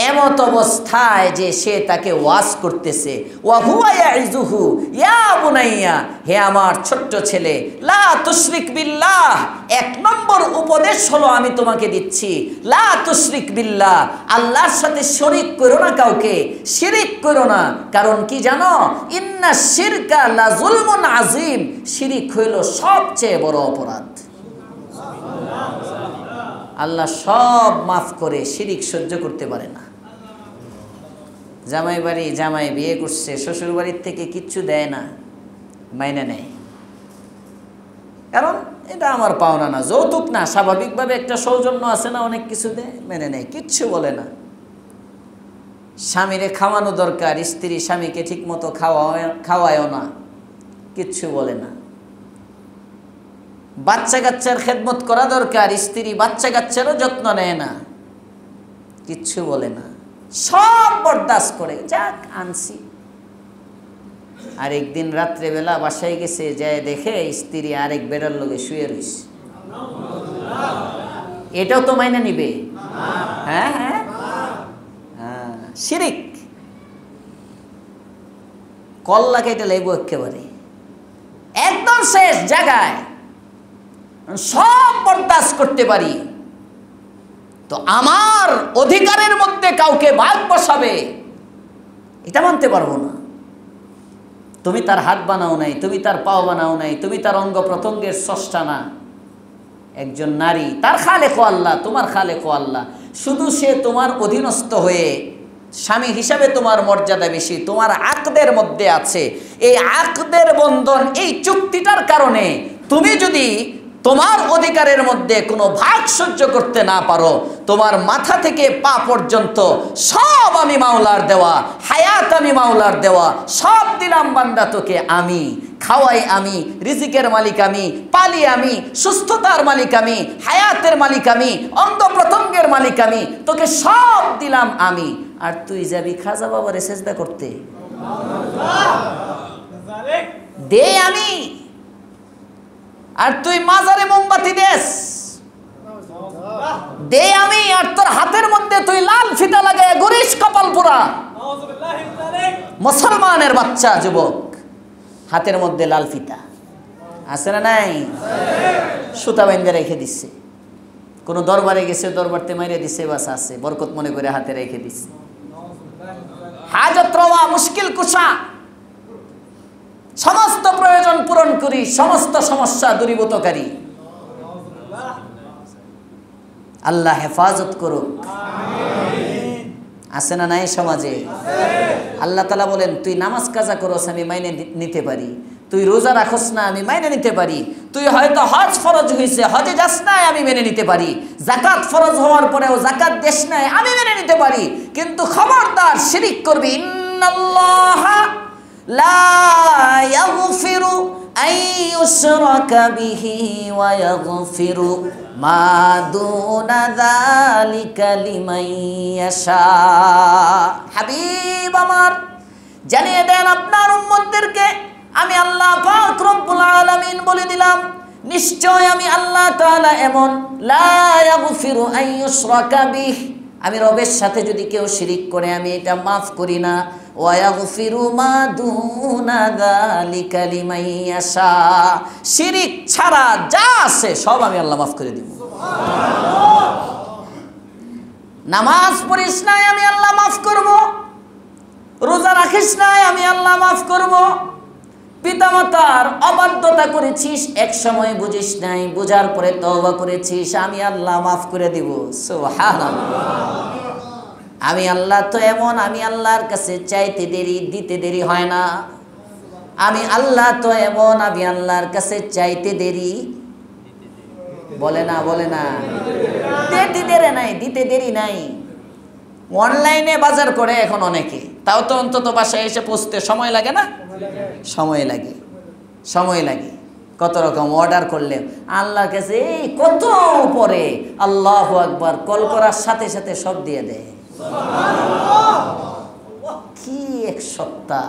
এমত অবস্থায় যে সে তাকে ওয়াজ করতেছে, ওয়া হুয়া ইয়াইযুহু ইয়া বুনাইয়া, হে আমার ছোট্ট ছেলে, লা তুশরিক বিল্লাহ। 1 নম্বর উপদেশ হলো আমি তোমাকে দিচ্ছি, লা তুশরিক বিল্লাহ, আল্লাহর সাথে শরীক করো না, কাউকে শিরিক করো না। কারণ কি জানো? ইন্না শিরকা লা যুলমুন আযীম, শিরিক হইল সবচেয়ে বড় অপরাধ। আল্লাহ সব মাফ করে, শিরিক সহ্য করতে পারে না। জামাই বিয়ে করছে, শ্বশুর বাড়ির থেকে কিচ্ছু দেয় না, মাইনে নেয়, কারণ এটা আমার পাওনা না, যৌতুক না, স্বাভাবিকভাবে একটা সৌজন্য আছে না, অনেক কিছু দেয়, মেনে নেয়, কিচ্ছু বলে না। স্বামীরে খাওয়ানো দরকার, স্ত্রী স্বামীকে ঠিক মতো খাওয়ায়ও না, কিচ্ছু বলে না। বাচ্চা কাচ্চার খেদমত করা দরকার, স্ত্রী বাচ্চা কাচ্চারও যত্ন নেয় না, কিচ্ছু বলে না, সব বরদাস্ত করে, যাক আনছি। আর একদিন রাত্রেবেলা বাসায় গেছে, যায় দেখে স্ত্রী আরেক বেড়ার লগে শুয়ে রইছে। এটাও তো মাইনা নিবে? হ্যাঁ হ্যাঁ হ্যাঁ, শিরিক। কল্লা কেটে লাইব একেবারে, একদম শেষ জায়গায়। সব বরদাস্ত করতে পারি, তো আমার অধিকারের মধ্যে কাউকে বাদ বসাবে এটা মানতে পারবো না। তুমি তার হাত বানাও নাই, তুমি তার পাও বানাও নাই, তুমি তার অঙ্গ প্রত্যঙ্গের স্রষ্টা না। একজন নারী, তার খালেক আল্লাহ, তোমার খালেক আল্লাহ, শুধু সে তোমার অধীনস্থ হয়ে স্বামী হিসাবে তোমার মর্যাদা বেশি, তোমার আকদের মধ্যে আছে। এই আকদের বন্ধন, এই চুক্তিটার কারণে তুমি যদি তোমার অধিকারের মধ্যে কোনো ভাগ সহ্য করতে না পারো, তোমার মাথা থেকে পা পর্যন্ত সব আমি মাওলার দেওয়া, হায়াত আমি মাওলার দেওয়া, সব দিলাম বান্দা তোকে আমি, খাওয়াই আমি, রিজিকের মালিক আমি, পালি আমি, সুস্থতার মালিক আমি, হায়াতের মালিক আমি, অঙ্গ প্রত্যঙ্গের মালিক আমি, তোকে সব দিলাম আমি, আর তুই যাবি খাজা বাবারে সেজদা করতে? দে আমি, আর তুই মাজারে মোমবাতি দেস? দে আমি, আর তোর হাতের মধ্যে তুই লাল ফিতা লাগায় গরিশ কপাল পুরা। মুসলমানের বাচ্চা যুবক, হাতের মধ্যে লাল ফিতা আছে না নাই? সুতা বেঁধে রেখে দিচ্ছে, কোন দরবারে গেছে, দরবারতে মাইরে দিছে, বাস আছে, বরকত মনে করে হাতে রেখে দিচ্ছে। হাজত রওয়া, মুশকিল কুশা, সমস্ত প্রয়োজন পূরণ করি, সমস্ত সমস্যা দূরীভূতকারী। আল্লাহ হেফাজত করুক। আছে না নাই সমাজে? আল্লাহ তাআলা বলেন, তুই নামাজ কাজা করস আমি মাইনে নিতে পারি, তুই রোজা রাখস না আমি মাইনে নিতে পারি, তুই হয়তো হজ ফরজ হয়েছে হজে যাস না আমি মেনে নিতে পারি, যাকাত ফরজ হওয়ার পরেও যাকাত দেশ নাই আমি মেনে নিতে পারি, কিন্তু খবরদার শিরিক করবি। ইন্নাল্লাহা লা ইয়াগফিরু আন ইউশরাকা বিহি ওয়া ইয়াগফিরু মা দুনা যালিকা লিমান ইয়াশা। হাবিব আমার, জানিয়ে দেন আপনার উম্মতদেরকে, আমি আল্লাহ পাক রব্বুল আলামিন বলে দিলাম, নিশ্চয় আমি আল্লাহ তাআলা এমন, লা ইয়াগফিরু আন ইউশরাকা বিহি, আমি রবের সাথে যদি কেউ শিরিক করে আমি এটা মাফ করি না, ওয়া ইয়াগফিরু মা দুনা যালিকা লিমান ইয়াশা, শিরিক ছাড়া যা আছে সব আমি আল্লাহ মাফ করে দিব। নামাজ পড়িস না আমি আল্লাহ মাফ করব, রোজা রাখিস না আমি আল্লাহ মাফ করব, পিতামাতার অবাধ্যতা করেছিস এক সময় বুঝিস নাই, বুঝার পরে তওবা করেছিস আমি আল্লাহ মাফ করে দিব। সুবহানাল্লাহ। আমি আল্লাহ তো এমন, আমি আল্লাহর কাছে চাইতে দেরি দিতে দেরি হয় না। আমি আল্লাহ তো এমন, আমি আল্লাহর কাছে চাইতে দেরি বলে না, বলে না, দিতে দেরি নাই, দিতে দেরি নাই। অনলাইনে বাজার করে এখন অনেকে, তাও তো অন্তত বাসায় এসে পৌঁছতে সময় লাগে না? সময় লাগে, সময় লাগে। কত রকম অর্ডার করলে আল্লাহর কাছে এই কত পরে, আল্লাহু আকবার, কল করার সাথে সাথে সব দিয়ে দেয়। কি এক সত্তা,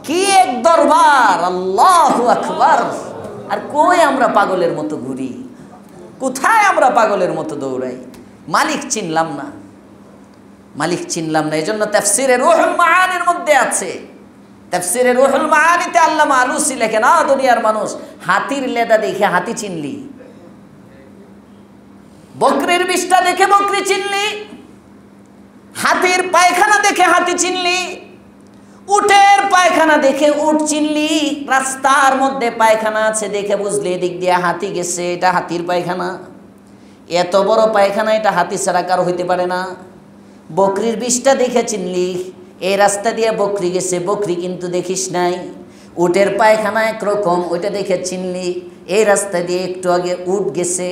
কি এক দরবার, আল্লাহু আকবার। আর কই আমরা পাগলের মতো ঘুরি, কোথায় আমরা পাগলের মতো দৌড়াই? মালিক চিনলাম না, মালিক চিনলাম না। এজন্য তাফসীরে রুহুল মাআনির মধ্যে আছে, তাফসীরে রুহুল মাআনিতে আল্লামা আলুসি লেখেন, দুনিয়ার মানুষ হাতির লেদা দেখে হাতি চিনলি, বকরির বিষ্ঠা দেখে বকরি চিনলি, হাতির পায়খানা দেখে হাতি চিনলি, উটের পায়খানা দেখে উট চিনলি, রাস্তার মধ্যে পায়খানা আছে দেখে বুঝলি এদিক দিয়ে হাতি গেছে, এটা হাতির পায়খানা। এত বড় পায়খানা এটা হাতি ছাড়া কারো হইতে পারে না। বকরির বিষ্ঠা দেখে চিনলি, এই রাস্তা দিয়ে বকরি গেছে, বকরি কিন্তু দেখিস নাই। উটের পায়খানা একরকম, ওইটা দেখে চিনলি, এই রাস্তা দিয়ে একটু আগে উট গেছে।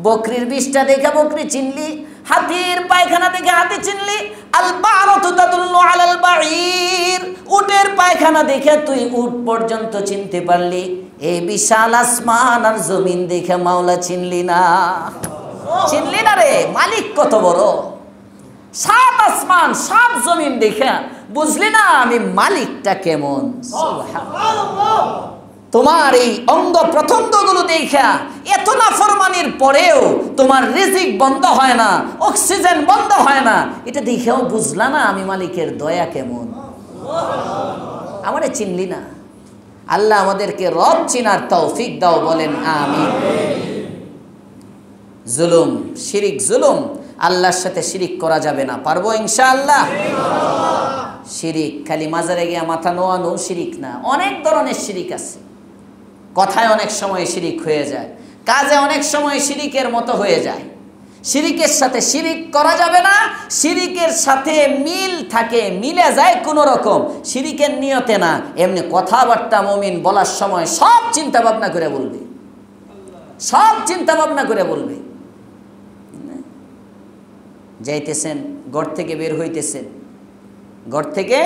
বকরির বিষ্ঠা দেখে বকরি চিনলি, হাতির পায়খানা দেখে হাতি চিনলি, আল বারাতু তাদুল্লু আলাল বাঈর, উটের পায়খানা দেখে তুই উট পর্যন্ত চিনতে পারলি, এই বিশাল আসমান আর জমিন দেখে মাওলা চিনলি না? চিনলি না রে? মালিক কত বড়! সাত আসমান সাত জমিন দেখে বুঝলি না আমি মালিকটা কেমন? সুবহানাল্লাহ। তোমার এই অঙ্গ প্রত্যঙ্গগুলো দেখা এত নাফরমানির পরেও তোমার রিজিক বন্ধ হয় না, অক্সিজেন বন্ধ হয় না, এটা দেখেও বুঝলা না আমি মালিকের দয়া কেমন? আমারে চিনলি না? আল্লাহ আমাদেরকে রব চিনার তৌফিক দাও, বলেন আমিন। জুলুম, শিরিক, জুলুম, আল্লাহর সাথে শিরিক করা যাবে না। পারবো ইনশাআল্লাহ? শিরিক খালি মাজারে গিয়ে মাথা নোয়ানো শিরিক না, অনেক ধরনের শিরিক আছে। কথায় অনেক সময় শিরিক হয়ে যায়, কাজে অনেক সময় শিরিকের মতো হয়ে যায়। শিরিকের সাথে শিরিক করা যাবে না, শিরিকের সাথে মিল থাকে, মিলে যায় কোনো রকম, শিরিকের নিয়তে না। এমনি কথাবার্তা মুমিন বলার সময় সব চিন্তা ভাবনা করে বলবে, সব চিন্তা ভাবনা করে বলবে। যাইতেছেন, ঘর থেকে বের হইতেছেন, ঘর থেকে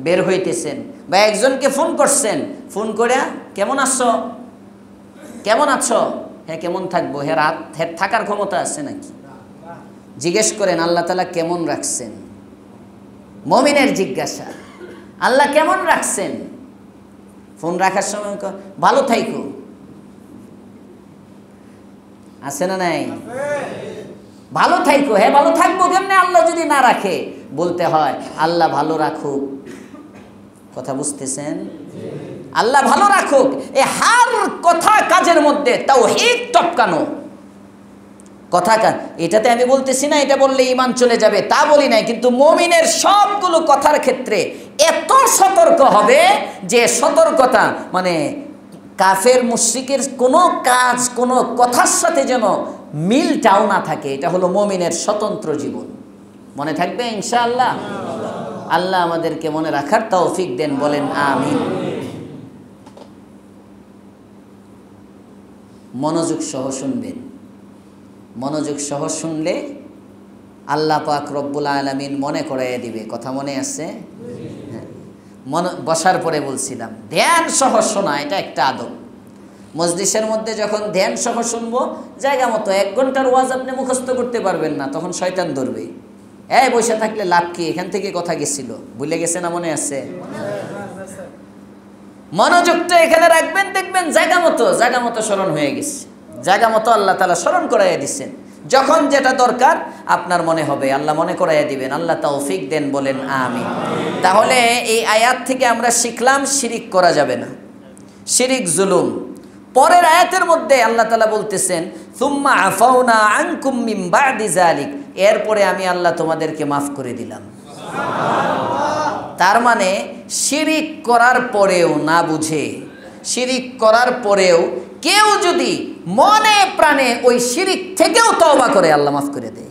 বের হইতেছেন, বা একজনকে ফোন করছেন, ফোন করে কেমন আছো, কেমন আছো? হ্যাঁ কেমন থাকবো, হ্যাঁ থাকার ক্ষমতা আছে নাকি? জিজ্ঞেস করেন আল্লাহ তাআলা কেমন রাখছেন। মুমিনের জিজ্ঞাসা, আল্লাহ কেমন রাখছেন? ফোন রাখার সময় ভালো থাইকো, আছে না নাই? ভালো থাইকো, হ্যাঁ ভালো থাকবো কেমনে আল্লাহ যদি না রাখে? বলতে হয় আল্লাহ ভালো রাখুক। কথা বুঝতেছেন? আল্লাহ ভালো রাখুক, এই হার কথা কাজের মধ্যে তাওহীদ টপকানো। কথা এটাতে আমি বলতেছি না এটা বললে ঈমান চলে যাবে, তা বলি নাই, কিন্তু মুমিনের সবগুলো কথার ক্ষেত্রে এত সতর্ক হবে যে সতর্কতা মানে কাফের মুশরিকের কোনো কাজ কোনো কথার সাথে যেন মিলটাও না থাকে। এটা হলো মুমিনের স্বতন্ত্র জীবন। মনে থাকবে ইনশাআল্লাহ? আল্লাহ আমাদেরকে মনে রাখার তৌফিক দেন, বলেন আমিন। মনোযোগ সহ শুনবেন, মনোযোগ সহ শুনলে আল্লাহ পাক রব্বুল আলামিন মনে করাইয়া দিবে। কথা মনে আছে? হ্যাঁ, বসার পরে বলছিলাম ধ্যান সহ শোনা, এটা একটা আদব। মজলিসের মধ্যে যখন ধ্যান সহ শুনবো, জায়গা মতো 1 ঘন্টার ওয়াজ আপনি মুখস্থ করতে পারবেন না, তখন শয়তান ধরবে। এই বসে থাকলে লাভ কি, এখান থেকে কথা গেছিল, ভুলে গেছে না? মনে আছে? মনোযোগটা এখানে রাখবেন, দেখবেন জায়গা মতো স্মরণ হয়ে গেছে, জায়গা মতো আল্লাহ তাআলা স্মরণ করাইয়া দিচ্ছেন। যখন যেটা দরকার আপনার মনে হবে, আল্লাহ মনে করাইয়া দিবেন। আল্লাহ তৌফিক দেন, বলেন আমিন। তাহলে এই আয়াত থেকে আমরা শিখলাম শিরিক করা যাবে না, শিরিক জুলুম। পরের আয়াতের মধ্যে আল্লাহ তাআলা বলতেছেন সুম্মা আফাউনা আনকুম মিন বাদি যালিক, এরপরে আমি আল্লাহ তোমাদেরকে মাফ করে দিলাম। তার মানে শিরিক করার পরেও না বুঝে, শিরিক করার পরেও কেউ যদি মনে প্রাণে ওই শিরিক থেকেও তওবা করে, আল্লাহ মাফ করে দেয়।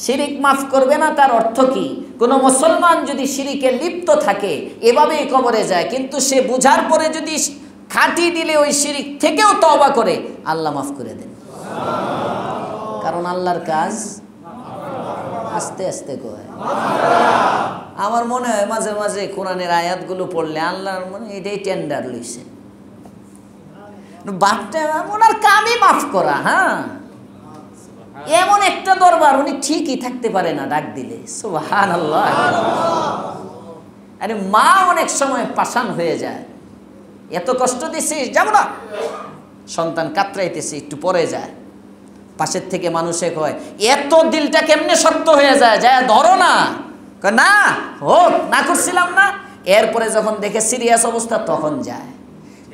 শিরিক মাফ করবে না তার অর্থ কি? কোন মুসলমান যদি শিরিকে লিপ্ত থাকে এভাবেই কবরে যায়, কিন্তু সে বুঝার পরে যদি খাঁটি দিলে ওই শিরিক থেকেও তওবা করে, আল্লাহ মাফ করে দেন। কারণ আল্লাহর কাজ আস্তে আস্তে কয়। আমার মনে হয় মাঝে মাঝে কোরআনের আয়াতগুলো পড়লে আল্লাহর মনে এটাই টেন্ডার লইছে, বাপটা ওনার কামই মাফ করা। হ্যাঁ, এমন একটা দরবার উনি ঠিকই থাকতে পারে না ডাক দিলে। সুবহানাল্লাহ। আরে মা অনেক সময় পাষাণ হয়ে যায়, এত কষ্ট দিছিস যাব না, সন্তান কাতরাইতেছে একটু পরে যায়, পাশের থেকে মানুষে কয় এত দিলটা কেমনে শক্ত হয়ে যায়, যায় ধরো না, না হোক না করছিলাম না। এরপরে যখন দেখে সিরিয়াস অবস্থা তখন যায়।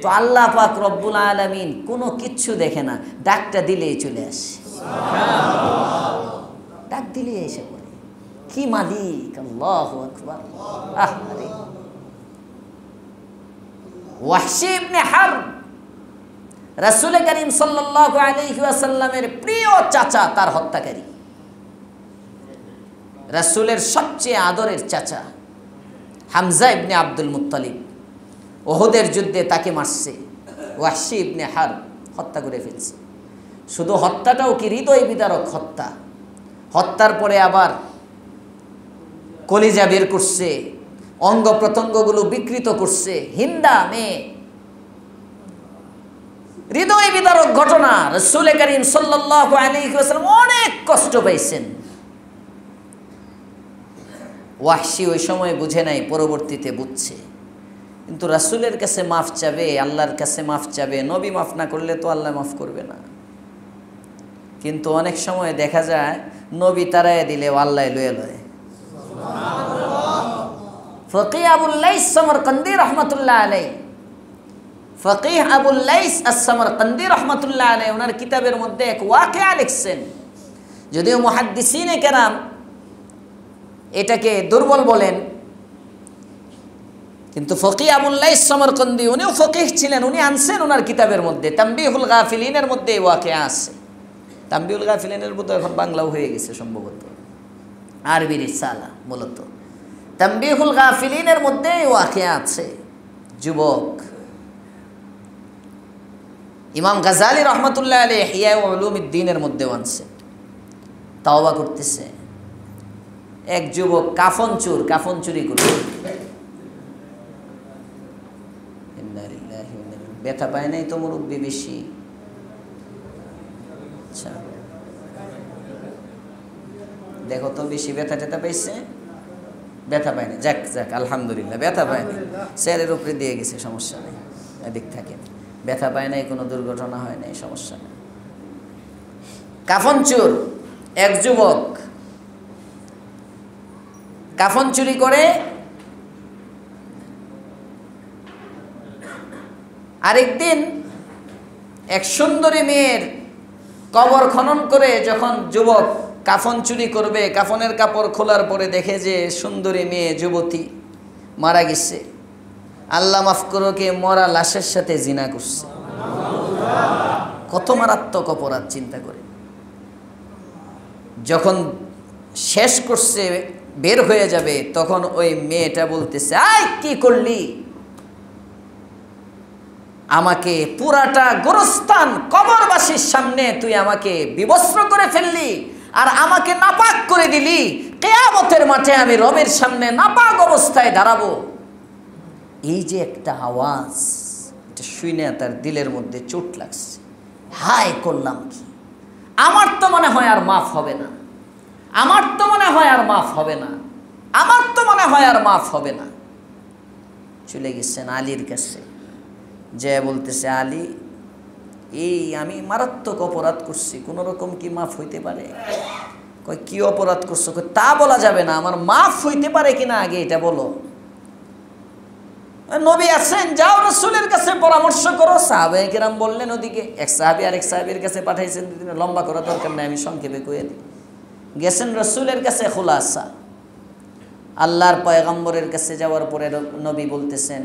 তো আল্লাহ পাক রব্বুল আলামিন কোনো কিচ্ছু দেখে না, ডাকটা দিলেই চলে আসে, ডাক দিলেই এসে পড়ে। কি মালিক! আল্লাহু আকবার। আরে ওয়াহশী ইবনে হারব রাসূল করিম সাল্লাল্লাহু আলাইহি ওয়াসাল্লামের প্রিয় চাচা, তার হত্যাকারী, রাসূলের সবচেয়ে আদরের চাচা হামজা ইবনে আব্দুল মুত্তালিব উহুদের যুদ্ধে তাকে মারছে। ওয়াহশী ইবনে হারব হত্যা করে ফেলছে। শুধু হত্যাটাও কি হৃদয় বিদারক হত্যা, হত্যার পরে আবার কলিজা বের করছে, অঙ্গ প্রত্যঙ্গগুলো বিকৃত করছে। হিন্দা মেয়ে, হৃদয় বিদারক ঘটনা। রাসূল করিম সাল্লাল্লাহু আলাইহি ওয়াসাল্লাম অনেক কষ্ট পাইছেন। ওয়াহশী ওই সময় বুঝে নাই, পরবর্তীতে বুঝছে। কিন্তু রাসূলের কাছে মাফ চাবে, আল্লাহর কাছে মাফ চাবে। নবী মাফ না করলে তো আল্লাহ মাফ করবে না। কিন্তু অনেক সময় দেখা যায় নবী তারায় দিলে আল্লাহ লয়ে লয়। ফকিহ আবুল লাইস সামারকান্দি রাহমাতুল্লাহ আলাইহি, ফকিহ আবুল লাইস আস-সামারকান্দি রাহমাতুল্লাহ আলাইহি ওনার কিতাবের মধ্যে এক ওয়াকিয়া লিখছেন। যদিও মুহাদ্দিসিনে কেরাম এটাকে দুর্বল বলেন, কিন্তু ফকিহ আবুল লাইস সামারকান্দি উনিও ফকিহ ছিলেন, উনি আনছেন ওনার কিতাবের মধ্যে। তানবীহুল গাফিলিনের মধ্যে এই ওয়াকিয়া আছে। তানবীহুল গাফিলিনের মধ্যে এখন বাংলাও হয়ে গেছে সম্ভবত, আরবি রিসালা মূলত। তানবীহুল গাফিলিনের মধ্যে এই ওয়াকিয়া আছে। যুবক ইমাম গাজালি রহমতুল্লাহ আলাইহি ইহয়া উলুমিদ্দিনের মধ্যে আনছে। তাওবা করতেছে এক যুবক, কাফন চুরি করছে। ব্যথা পায় নাই তো মুরব্বী বেশি? আচ্ছা দেখো তো বেশি ব্যথা টেথা পাইছে? ব্যথা পায়নি, যাক যাক আলহামদুলিল্লাহ, ব্যথা পায়নি, স্যারের উপরে দিয়ে গেছে, সমস্যা নেই। এদিক থাকেন, ব্যথা পায় নাই, কোনো দুর্ঘটনা হয় নাই, সমস্যা নেই। কাফন চোর এক যুবক কাফন চুরি করে। আরেকদিন এক সুন্দরী মেয়ের কবর খনন করে যখন যুবক কাফন চুরি করবে, কাফনের কাপড় খোলার পরে দেখে যে সুন্দরী মেয়ে যুবতী মারা গেছে। আল্লাহ মাফ করো, কে মরা লাশের সাথে জিনা করছে। কত মারাত্মক অপরাধ চিন্তা করে। যখন শেষ করছে, বের হয়ে যাবে, তখন ওই মেয়েটা বলতেছে, আয় কি করলি? আমাকে পুরাটা গোরস্থান কবরবাসীর সামনে তুই আমাকে বিবস্ত্র করে ফেললি, আর আমাকে নাপাক করে দিলি। কিয়ামতের মাঠে আমি রবের সামনে নাপাক অবস্থায় দাঁড়াবো। এই যে একটা আওয়াজ, এটা শুনে তার দিলের মধ্যে চোট লাগছে। হায় করলাম কি? আমার তো মনে হয় আর মাফ হবে না, আমার তো মনে হয় আর মাফ হবে না, আমার তো মনে হয় আর মাফ হবে না। চলে গেছেন আলীর কাছে, যে বলতেছে, আলী এই আমি মারাত্মক অপরাধ করছি, কোন রকম কি মাফ হইতে পারে? কই কি অপরাধ করছো? কই তা বলা যাবে না, আমার মাফ হইতে পারে কিনা আগে এটা বলো। নবী আছেন, যাও রাসূলের কাছে পরামর্শ করো। সাহাবায়ে কেরাম বললেন, ওদিকে এক সাহাবী আরেক সাহাবীর কাছে পাঠাইছেন। লম্বা করা দরকার নাই, আমি সংক্ষেপে কয়ে দিই। গেছেন রাসূলের কাছে, খুলাসা। আল্লাহর পয়গম্বরের কাছে যাওয়ার পরে নবী বলতেছেন,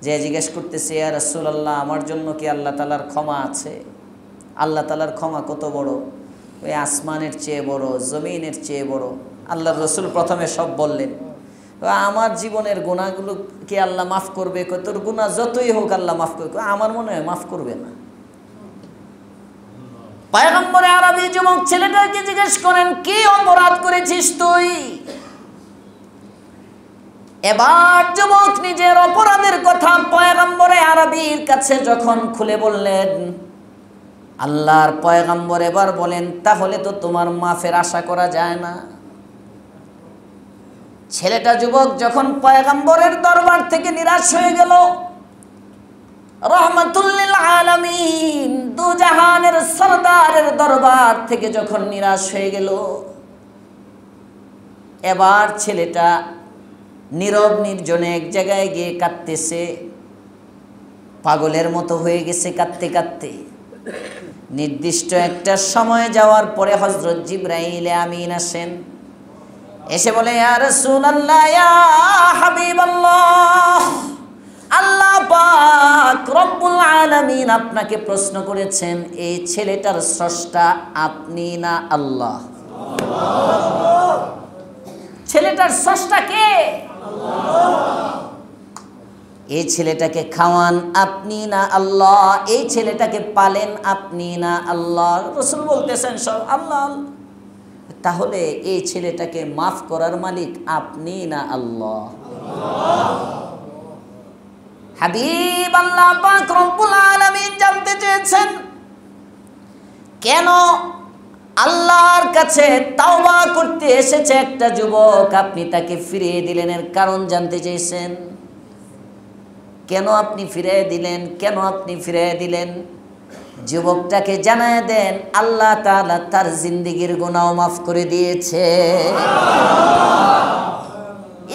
যে জিজ্ঞেস করতেছে, ইয়া রাসূলুল্লাহ, আমার জন্য কি আল্লাহ তাআলার ক্ষমা আছে? আল্লাহ তাআলার ক্ষমা কত বড়? ওই আসমানের চেয়ে বড়, জমিনের চেয়ে বড়। আল্লাহর রাসূল প্রথমে সব বললেন, আমার জীবনের গুনাহগুলো কি আল্লাহ মাফ করবে? তোর গুনাহ যতই হোক আল্লাহ মাফ করবে। আমার মনে হয় মাফ করবে না। পয়গম্বরে আরবি যুবক ছেলেটাকে জিজ্ঞেস করেন, কি অপরাধ করেছিস তুই? এবার যুবক নিজের অপরাধের কথা পয়গম্বরে আরবির কাছে যখন খুলে বললেন, আল্লাহর পয়গম্বর এবার বলেন, তাহলে তো তোমার মাফের আশা করা যায় না। ছেলেটা যুবক যখন পয়গম্বরের দরবার থেকে নিরাশ হয়ে গেল, রহমাতুল লিল আলামিন দু জাহানের সরদারের দরবার থেকে যখন নিরাশ হয়ে গেল, এবার ছেলেটা নীরব নির্জনে এক জায়গায় গিয়ে কাঁদতেছে, পাগলের মতো হয়ে গেছে কাঁদতে কাঁদতে। নির্দিষ্ট একটা সময় যাওয়ার পরে হযরত জিবরাইল আমিন আসেন, এসে বলে, ইয়া রাসূলুল্লাহ, ইয়া হাবিবাল্লাহ, আল্লাহ পাক রব্বুল আলামিন আপনাকে প্রশ্ন করেছেন, এই ছেলেটার স্রষ্টা আপনি না আল্লাহ? ছেলেটার স্রষ্টা কে? এই ছেলেটাকে খাওয়ান আপনি না আল্লাহ? এই ছেলেটাকে পালেন আপনি না আল্লাহ? রাসূল বলতেছেন সব আল্লাহ। তাহলে এই ছেলেটাকে মাফ করার মালিক আপনি না আল্লাহ? হাবিব আল্লাহ পাক রব্বুল আলামিন জানতে চেয়েছেন কেন আল্লাহর কাছে তাওবা করতে এসেছে একটা যুবক, আপনি তাকে ফিরিয়ে দিলেন, এর কারণ জানতে চেয়েছেন। কেন আপনি ফিরিয়ে দিলেন? কেন আপনি ফিরিয়ে দিলেন? যুবকটাকে জানায় দেন আল্লাহ তাআলা তার জিন্দেগির গুনাহ মাফ করে দিয়েছে।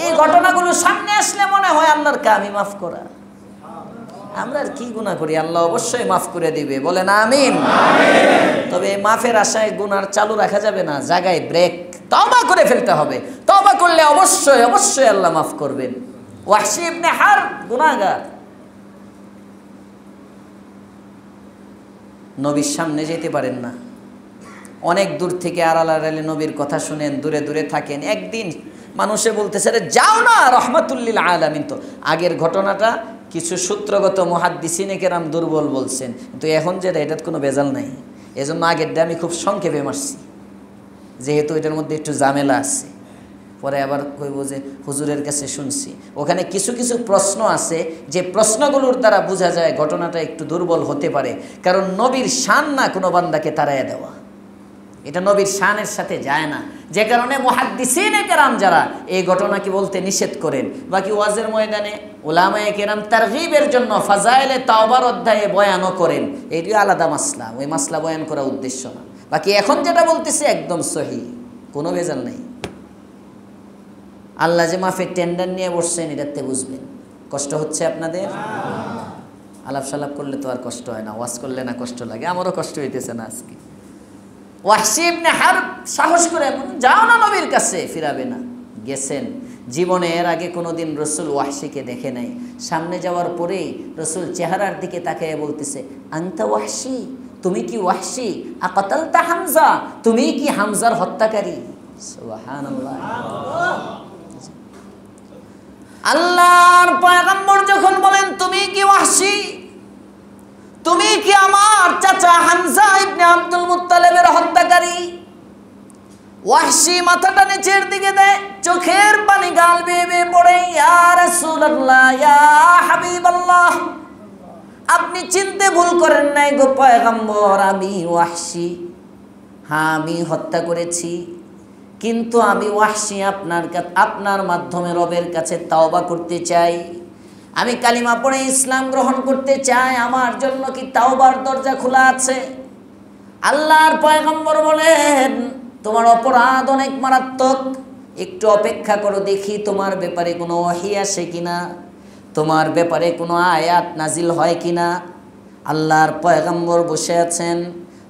এই ঘটনাগুলো সামনে আসলে মনে হয় আল্লাহর কামি মাফ করা। আমরা আর কি গুনাহ করি, আল্লাহ অবশ্যই মাফ করে দিবে, বলেন আমিন। তবে মাফের আশায় গুনার চালু রাখা যাবে না, জায়গায় ব্রেক, তওবা করে ফেলতে হবে। তওবা করলে অবশ্যই অবশ্যই আল্লাহ মাফ করবেন। ওয়াহশী ইবনে হারব গুনাহগার, নবীর সামনে যেতে পারেন না, অনেক দূর থেকে আড়াল আড়ালে নবীর কথা শুনেন, দূরে দূরে থাকেন। একদিন মানুষে বলতেছে রে যাও না, রহমাতুল্লিল আলামিন। তো আগের ঘটনাটা কিছু সূত্রগত মুহাদ্দিসিনে কেরাম দুর্বল বলছেন, কিন্তু এখন যেটা এটার কোনো ভেজাল নাই। এজন্য আগেরটা আমি খুব সংক্ষেপে মারছি, যেহেতু এটার মধ্যে একটু ঝামেলা আছে। পরে আবার কইব যে হুজুরের কাছে শুনছি, ওখানে কিছু কিছু প্রশ্ন আছে যে প্রশ্নগুলোর দ্বারা বোঝা যায় ঘটনাটা একটু দুর্বল হতে পারে। কারণ নবীর শান না কোনো বান্দাকে তাড়াইয়া দেওয়া, এটা নবীর শানের সাথে যায় না। যে কারণে মুহাদ্দিসিনে কেরাম যারা এই ঘটনাকে বলতে নিষেধ করেন, বাকি ওয়াজের ময়দানে উলামায়ে কেরাম তারগিবের জন্য ফাজাইলে তাওবার অধ্যায়ে বয়ানও করেন, এটি আলাদা মাসলা, ওই মাসলা বয়ান করা উদ্দেশ্য না। বাকি এখন যেটা বলতেছে একদম সহি, কোনো ভেজাল নেই। আল্লাহ যে মাফের টেন্ডার নিয়ে বসছেন এটাতে বুঝবেন। কষ্ট হচ্ছে আপনাদের? আলাপ সালাপ করলে তো আর কষ্ট হয় না, ওয়াজ করলে না কষ্ট লাগে, আমারও কষ্ট হইতেছে না আজকে। ওয়াহশী ইবনে হারব সাহস করে যাও না নবীর কাছে, ফিরাবে না। গেছেন, জীবনে এর আগে কোনোদিন রসুল ওয়াহশীকে দেখে নাই। সামনে যাওয়ার পরেই রসুল চেহারার দিকে তাকিয়ে বলতেছে আনতা ওয়াহশী, তুমি কি ওয়াহশী? আকাতালতা হামজা, তুমি কি হামজার হত্যাকারী? সুবহানাল্লাহ। আল্লাহর পয়গম্বর যখন বলেন তুমি কি ওয়াহশী, তুমি কি আমার চাচা হামজা ইবনে আব্দুল মুত্তালিবের হত্যাকারী? ওয়াহশী মাথাটা নিচের দিকে দেয়, চোখের পানি গাল বেয়ে বেয়ে পড়ে, ইয়া রাসূলুল্লাহ, ইয়া হাবিবাল্লাহ, আপনি চিনতে ভুল করেন নাই গো পয়গম্বর, আমি ওয়াহশী। হ্যাঁ আমি হত্যা করেছি, কিন্তু আমি ওয়াহশী আপনার মাধ্যমে রবের কাছে তাওবা করতে চাই। আমি কালিমা পড়ে ইসলাম গ্রহণ করতে চাই, আমার জন্য কি তাওবার দরজা খোলা আছে? আল্লাহর পয়গম্বর বলেন তোমার অপরাধ অনেক মারাত্মক, একটু অপেক্ষা করো দেখি তোমার ব্যাপারে কোনো ওহী আসে কিনা, তোমার ব্যাপারে কোনো আয়াত নাজিল হয় কিনা। আল্লাহর পয়গম্বর বসে আছেন,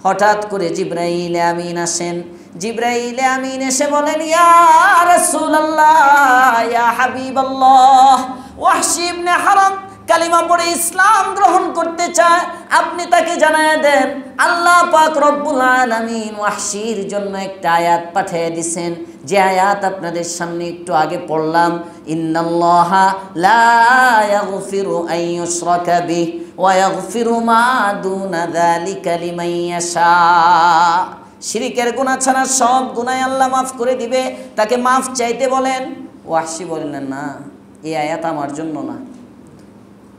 হঠাৎ করে জিবরাইল আমিন আসেন। জিবরাইল আমিন এসে বলেন ইয়া রাসূলুল্লাহ, ইয়া হাবিবাল্লাহ, ওয়াহশী ইবনে হারব কালিমা পড়ে ইসলাম গ্রহণ করতে চায়, আপনি তাকে জানায় দেন আল্লাহ পাক রব্বুল আলামিন ওয়াহশীর জন্য একটা আয়াত পাঠিয়ে দিয়েছেন, যে আয়াত আপনাদের সামনে একটু আগে পড়লাম, ইন্নাল্লাহা লা ইয়াগফিরু আন ইউশরাকা বিহি ওয়া ইয়াগফিরু মা দুনা যালিকা লিমান ইয়াশা। শিরকের গুনাহ ছাড়া সব গুনাহ আল্লাহ মাফ করে দিবে, তাকে মাফ চাইতে বলেন। ওয়াহশী বললেন না, এই আয়াত আমার জন্য না,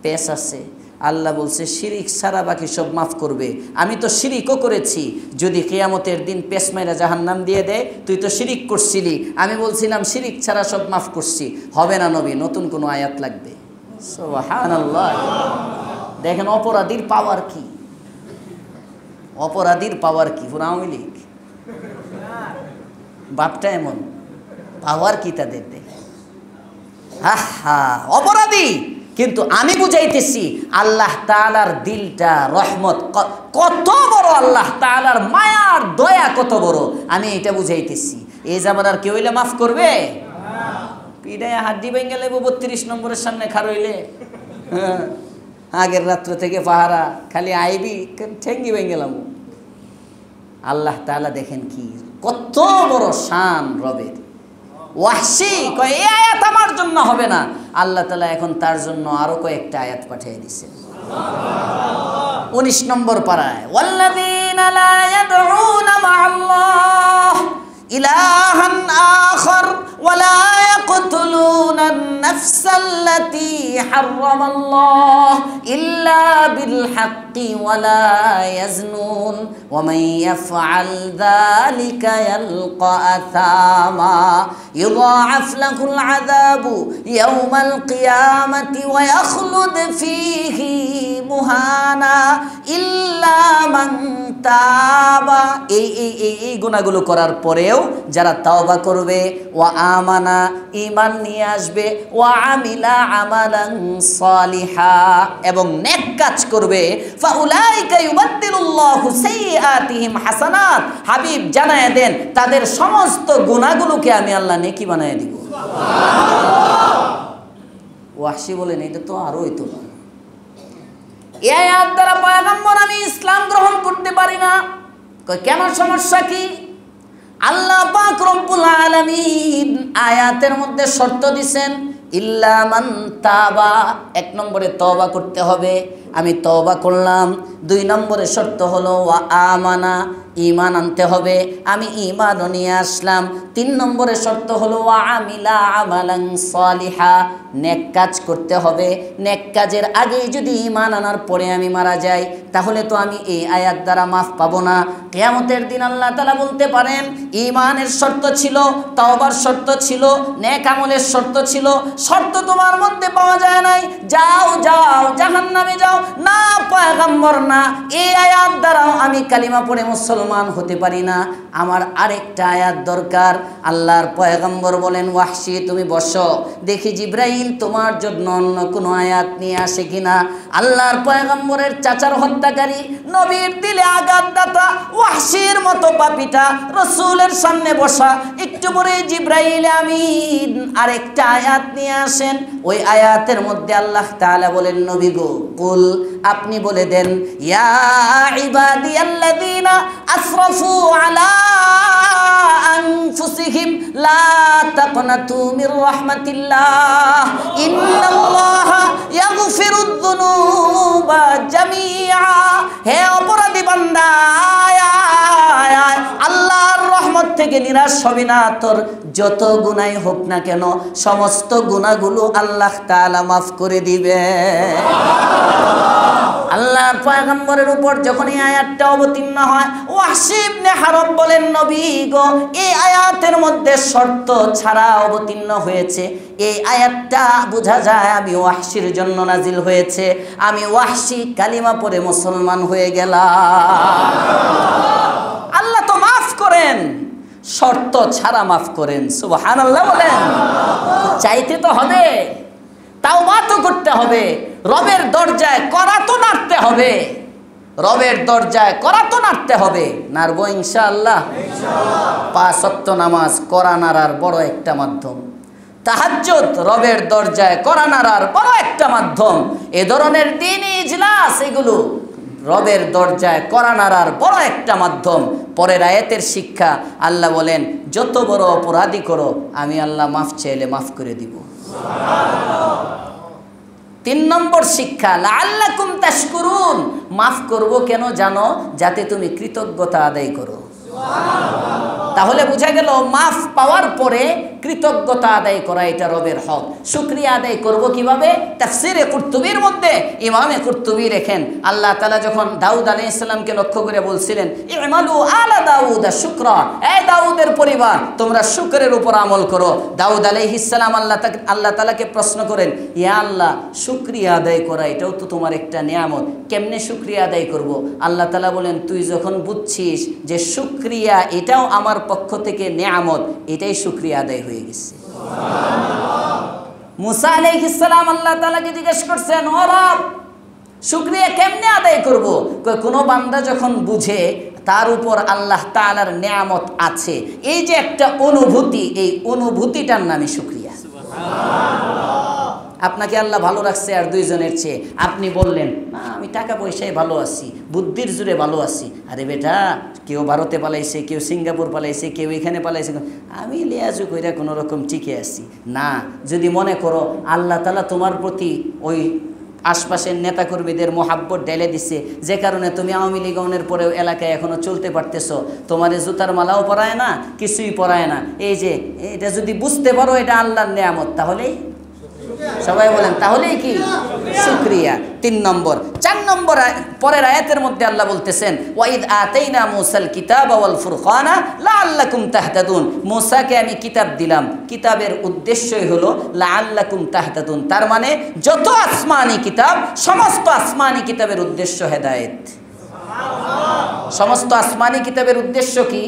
পেশ আছে, আল্লাহ বলছে শিরিক ছাড়া বাকি সব মাফ করবে। আমি তো শিরিকও করেছি, যদি কিয়ামতের দিন পেশ মাইরা জাহান্নাম দিয়ে দেয়, তুই তো শিরিক করছিলি, আমি বলছিলাম শিরিক ছাড়া সব মাফ করছি। হবে না নবী, নতুন কোনো আয়াত লাগবে। সুবহানাল্লাহ। দেখেন অপরাধীর পাওয়ার কি, অপরাধীর পাওয়ার কি। পুরো আওয়ামী লীগ বাপটা এমন, পাওয়ার কি তাদের দেখে। হা অপরাধী, কিন্তু আমি বুঝাইতেছি আল্লাহ তাআলার দিলটা রহমত কত বড়, আল্লাহ তাআলার মায়ার দয়া কত বড়, আমি এটা বুঝাইতেছি। এই জামানার কেউ হইলে মাফ করবে? পিডায় হাড্ডি ভেঙে লেবো 32 নম্বরের সামনে খার হইলে, আগের রাত্র থেকে পাহারা, খালি আইবি ঠেঙ্গি ভেঙে গেলাম। আল্লাহ তাআলা দেখেন কি কত বড় শান রবের। ওয়াহশী কয় এই আয়াত আমার জন্য হবে না, আল্লাহ তাআলা এখন তার জন্য আরো কয়েকটা আয়াত পাঠিয়ে দিয়েছেন। 19 নম্বর পারায় ওয়াল্লাযীনা লা ইয়াদউনা মা'আল্লাহ إلها آخر ولا يقتلون النفس التي حرم الله إلا بالحق ولا يزنون ومن يفعل ذلك يلقى أثاما يضاعف له العذاب يوم القيامة ويخلد فيه مهانا إلا من تاب এই গুনাহগুলো করার পরেও যারা তওবা করবে ওয়া আমানা ঈমান নিয়ে আসবে ওয়া আমিলা আমালান সালিহা এবং নেক কাজ করবে ফাউলাইকা ইউবাদদিলুল্লাহু সাইয়্যাতিহিম হাসানাত হাবিব জানায় দেন তাদের সমস্ত গুনাহগুলোকে আমি আল্লাহ নেকি বানায় দিব সুবহানাল্লাহ। ওয়াহশী বলেন এটা তো আরো হইতো না, এই আয়াত দ্বারা পয়গম্বর আমি ইসলাম গ্রহণ করতে পারি না। কেন, সমস্যা কি? আল্লাহ পাক রব্বুল আলামিন আয়াতের মধ্যে শর্ত দিছেন ইল্লা মান তাবা, এক নম্বরে তওবা করতে হবে, আমি তওবা করলাম। দুই নম্বরে শর্ত হলো ওয়া আমানা, ঈমান আনতে হবে, আমি ঈমানও নিয়ে আসলাম। তিন নম্বরে শর্ত হলো ওয়া আমিলা আমালান সালিহা, নেক কাজ করতে হবে। নেক কাজের আগে যদি ঈমান আনার পরে আমি মারা যাই তাহলে তো আমি এই আয়াত দ্বারা মাফ পাবো না। কিয়ামতের দিন আল্লাহ তাআলা বলতে পারেন ঈমানের শর্ত ছিল, তওবার শর্ত ছিল, নেক আমলের শর্ত ছিল, শর্ত তোমার মধ্যে পাওয়া যায় নাই, যাও যাও জাহান্নামে যাও। না পয়গম্বর না, এই আয়াত দ্বারাও আমি কালিমা পড়ে মুসলমান হতে পারি না, আমার আরেকটা আয়াত দরকার। আল্লাহর পয়গম্বর বলেন ওয়াহশী তুমি বসো, দেখি জিবরাইল তোমার জন্য অন্য কোনো আয়াত নিয়ে আসে কিনা। আল্লাহর পয়গম্বরের চাচার হত্যাকারী, নবীর দিলে আঘাতদাতা ওয়াহশীর মতো পাপিটা রাসূলের সামনে বসা, একটু পরে জিবরাইল আমিন আরেকটা আয়াত নিয়ে আসেন। ওই আয়াতের মধ্যে আল্লাহ তাআলা বলেন নবী গো কুল, আপনি বলে দেন ইয়া ইবাদিয়াল্লাযীনা আসরাফু আলা আনফুসিহিম লা তাকনাতু মির রাহমাতিল্লাহ ইন্নাল্লাহা ইয়াগফিরুদ যুনুবা জামিআ। হে অপরাধী বান্দা, আল্লাহর রহমত থেকে নিরাশ হবি না, তোর যত গুনাহ হোক না কেন সমস্ত গুনাহগুলো আল্লাহ তাআলা মাফ করে দিবে। আল্লাহর পয়গম্বরের উপর যখন এই আয়াতটা অবতীর্ণ হয় ওয়াহশী ইবনে হারব বলেন নবী গো এই আয়াতের মধ্যে শর্ত ছাড়া অবতীর্ণ হয়েছে, এই আয়াতটা বোঝা যায় আমি ওয়াহশীর জন্য নাজিল হয়েছে, আমি ওয়াহশী কালিমা পড়ে মুসলমান হয়ে গেলাম। আল্লাহ তো মাফ করেন, শর্ত ছাড়া মাফ করেন, সুবহানাল্লাহ বলেন। চাইতে তো হবে, তাওবা তো করতে হবে, রবের দরজায় করা তো নাড়তে হবে, রবের দরজায় করা তো নাড়তে হবে। নাড়বো ইনশাআল্লাহ। পাঁচ ওয়াক্ত নামাজ করা নাড়ার বড় একটা মাধ্যম, তাহাজ্জুদ রবের দরজায় করা নাড়ার বড় একটা মাধ্যম, এ ধরনের দ্বীনি ইজলাস এগুলো রবের দরজায় করা নাড়ার বড় একটা মাধ্যম। পরের আয়াতের শিক্ষা আল্লাহ বলেন যত বড় অপরাধী করো আমি আল্লাহ মাফ চাইলে মাফ করে দিব। তিন নম্বর শিক্ষা লাআল্লাকুম তাশকুরুন, মাফ করব কেন জানো, যাতে তুমি কৃতজ্ঞতা আদায় করো। তাহলে বোঝা গেল মাফ পাওয়ার পরে কৃতজ্ঞতা আদায় করা এটা রবের হক। শুকরিয়া আদায় করব কিভাবে? তাফসীরে কুরতুবীর মধ্যে ইমামে কুরতুবী লেখেন আল্লাহ তাআলা যখন দাউদ আলাইহিস সালামকে লক্ষ্য করে বলছিলেন ইমালু আলা দাউদ শুকরা, এই দাউদের পরিবার তোমরা শুকরের উপর আমল করো। দাউদ আলাইহিস সালাম আল্লাহ তাআলাকে প্রশ্ন করেন ইয়া আল্লাহ শুকরিয়া আদায় করা এটাও তো তোমার একটা নিয়ামত, কেমনে শুকরিয়া আদায় করব? আল্লাহ তাআলা বলেন তুই যখন বুঝছিস যে শুকরিয়া এটাও আমার পক্ষ থেকে নিয়ামত, এটাই শুকরিয়া আদায় হয়ে গেছে। মুসা আলাইহিস সালাম আল্লাহ তাআলাকে জিজ্ঞেস করছেন ও রব শুকরিয়া কেমনে আদায় করব? কোনো বান্দা যখন বুঝে তার উপর আল্লাহ তাআলার নিয়ামত আছে, এই যে একটা অনুভূতি, এই অনুভূতিটার নামই শুকরিয়া। আপনাকে আল্লাহ ভালো রাখছে আর দুইজনের চেয়ে, আপনি বললেন না আমি টাকা পয়সায় ভালো আছি, বুদ্ধির জোরে ভালো আছি। আরে বেটা কেউ ভারতে পালাইছে, কেউ সিঙ্গাপুর পালাইছে, কেউ এখানে পালাইছে, আমি লেয়াজু কইরা কোনো রকম টিকে আছি না। যদি মনে করো আল্লাহ তাআলা তোমার প্রতি ওই আশপাশের নেতাকর্মীদের মোহাব্বত ঢেলে দিচ্ছে, যে কারণে তুমি আওয়ামী লীগনের পরেও এলাকায় এখনও চলতে পারতেছো। তোমার জুতার মালাও পরায় না, কিছুই পরায় না। এই যে এটা যদি বুঝতে পারো এটা আল্লাহর নেয়ামত, তাহলেই সবাই বলেন তাহলেই কি শুকরিয়া। 3 নম্বর। 4 নম্বর পরের আয়াতের মধ্যে আল্লাহ বলতেছেন ওয়াইদ আতাইনা মুসাল কিতাবা ওয়াল ফুরকানা লাআল্লাকুম তাহতাদুন। মুসাকে আমি কিতাব দিলাম, কিতাবের উদ্দেশ্যই হলো লাআল্লাকুম তাহতাদুন, তার মানে যত আসমানি কিতাব, সমস্ত আসমানি কিতাবের উদ্দেশ্য হেদায়েত। সমস্ত আসমানি কিতাবের উদ্দেশ্য কি?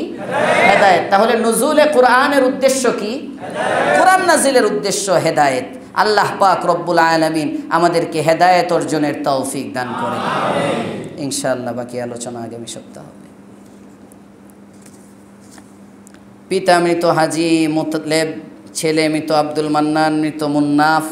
হেদায়েত। তাহলে নুজুলে কোরআনের উদ্দেশ্য কি? কোরআন নাজিলের উদ্দেশ্য হেদায়েত। আল্লাহ পাক রব্বুল আলামিন আমাদেরকে হেদায়েত অর্জনের তৌফিক দান করেন ইনশাআল্লাহ। বাকি আলোচনা আগামী সপ্তাহ হবে। পিতা মৃত হাজী মুতলেব, ছেলে মৃত আব্দুল মান্নান, মৃত মুন্নাফ,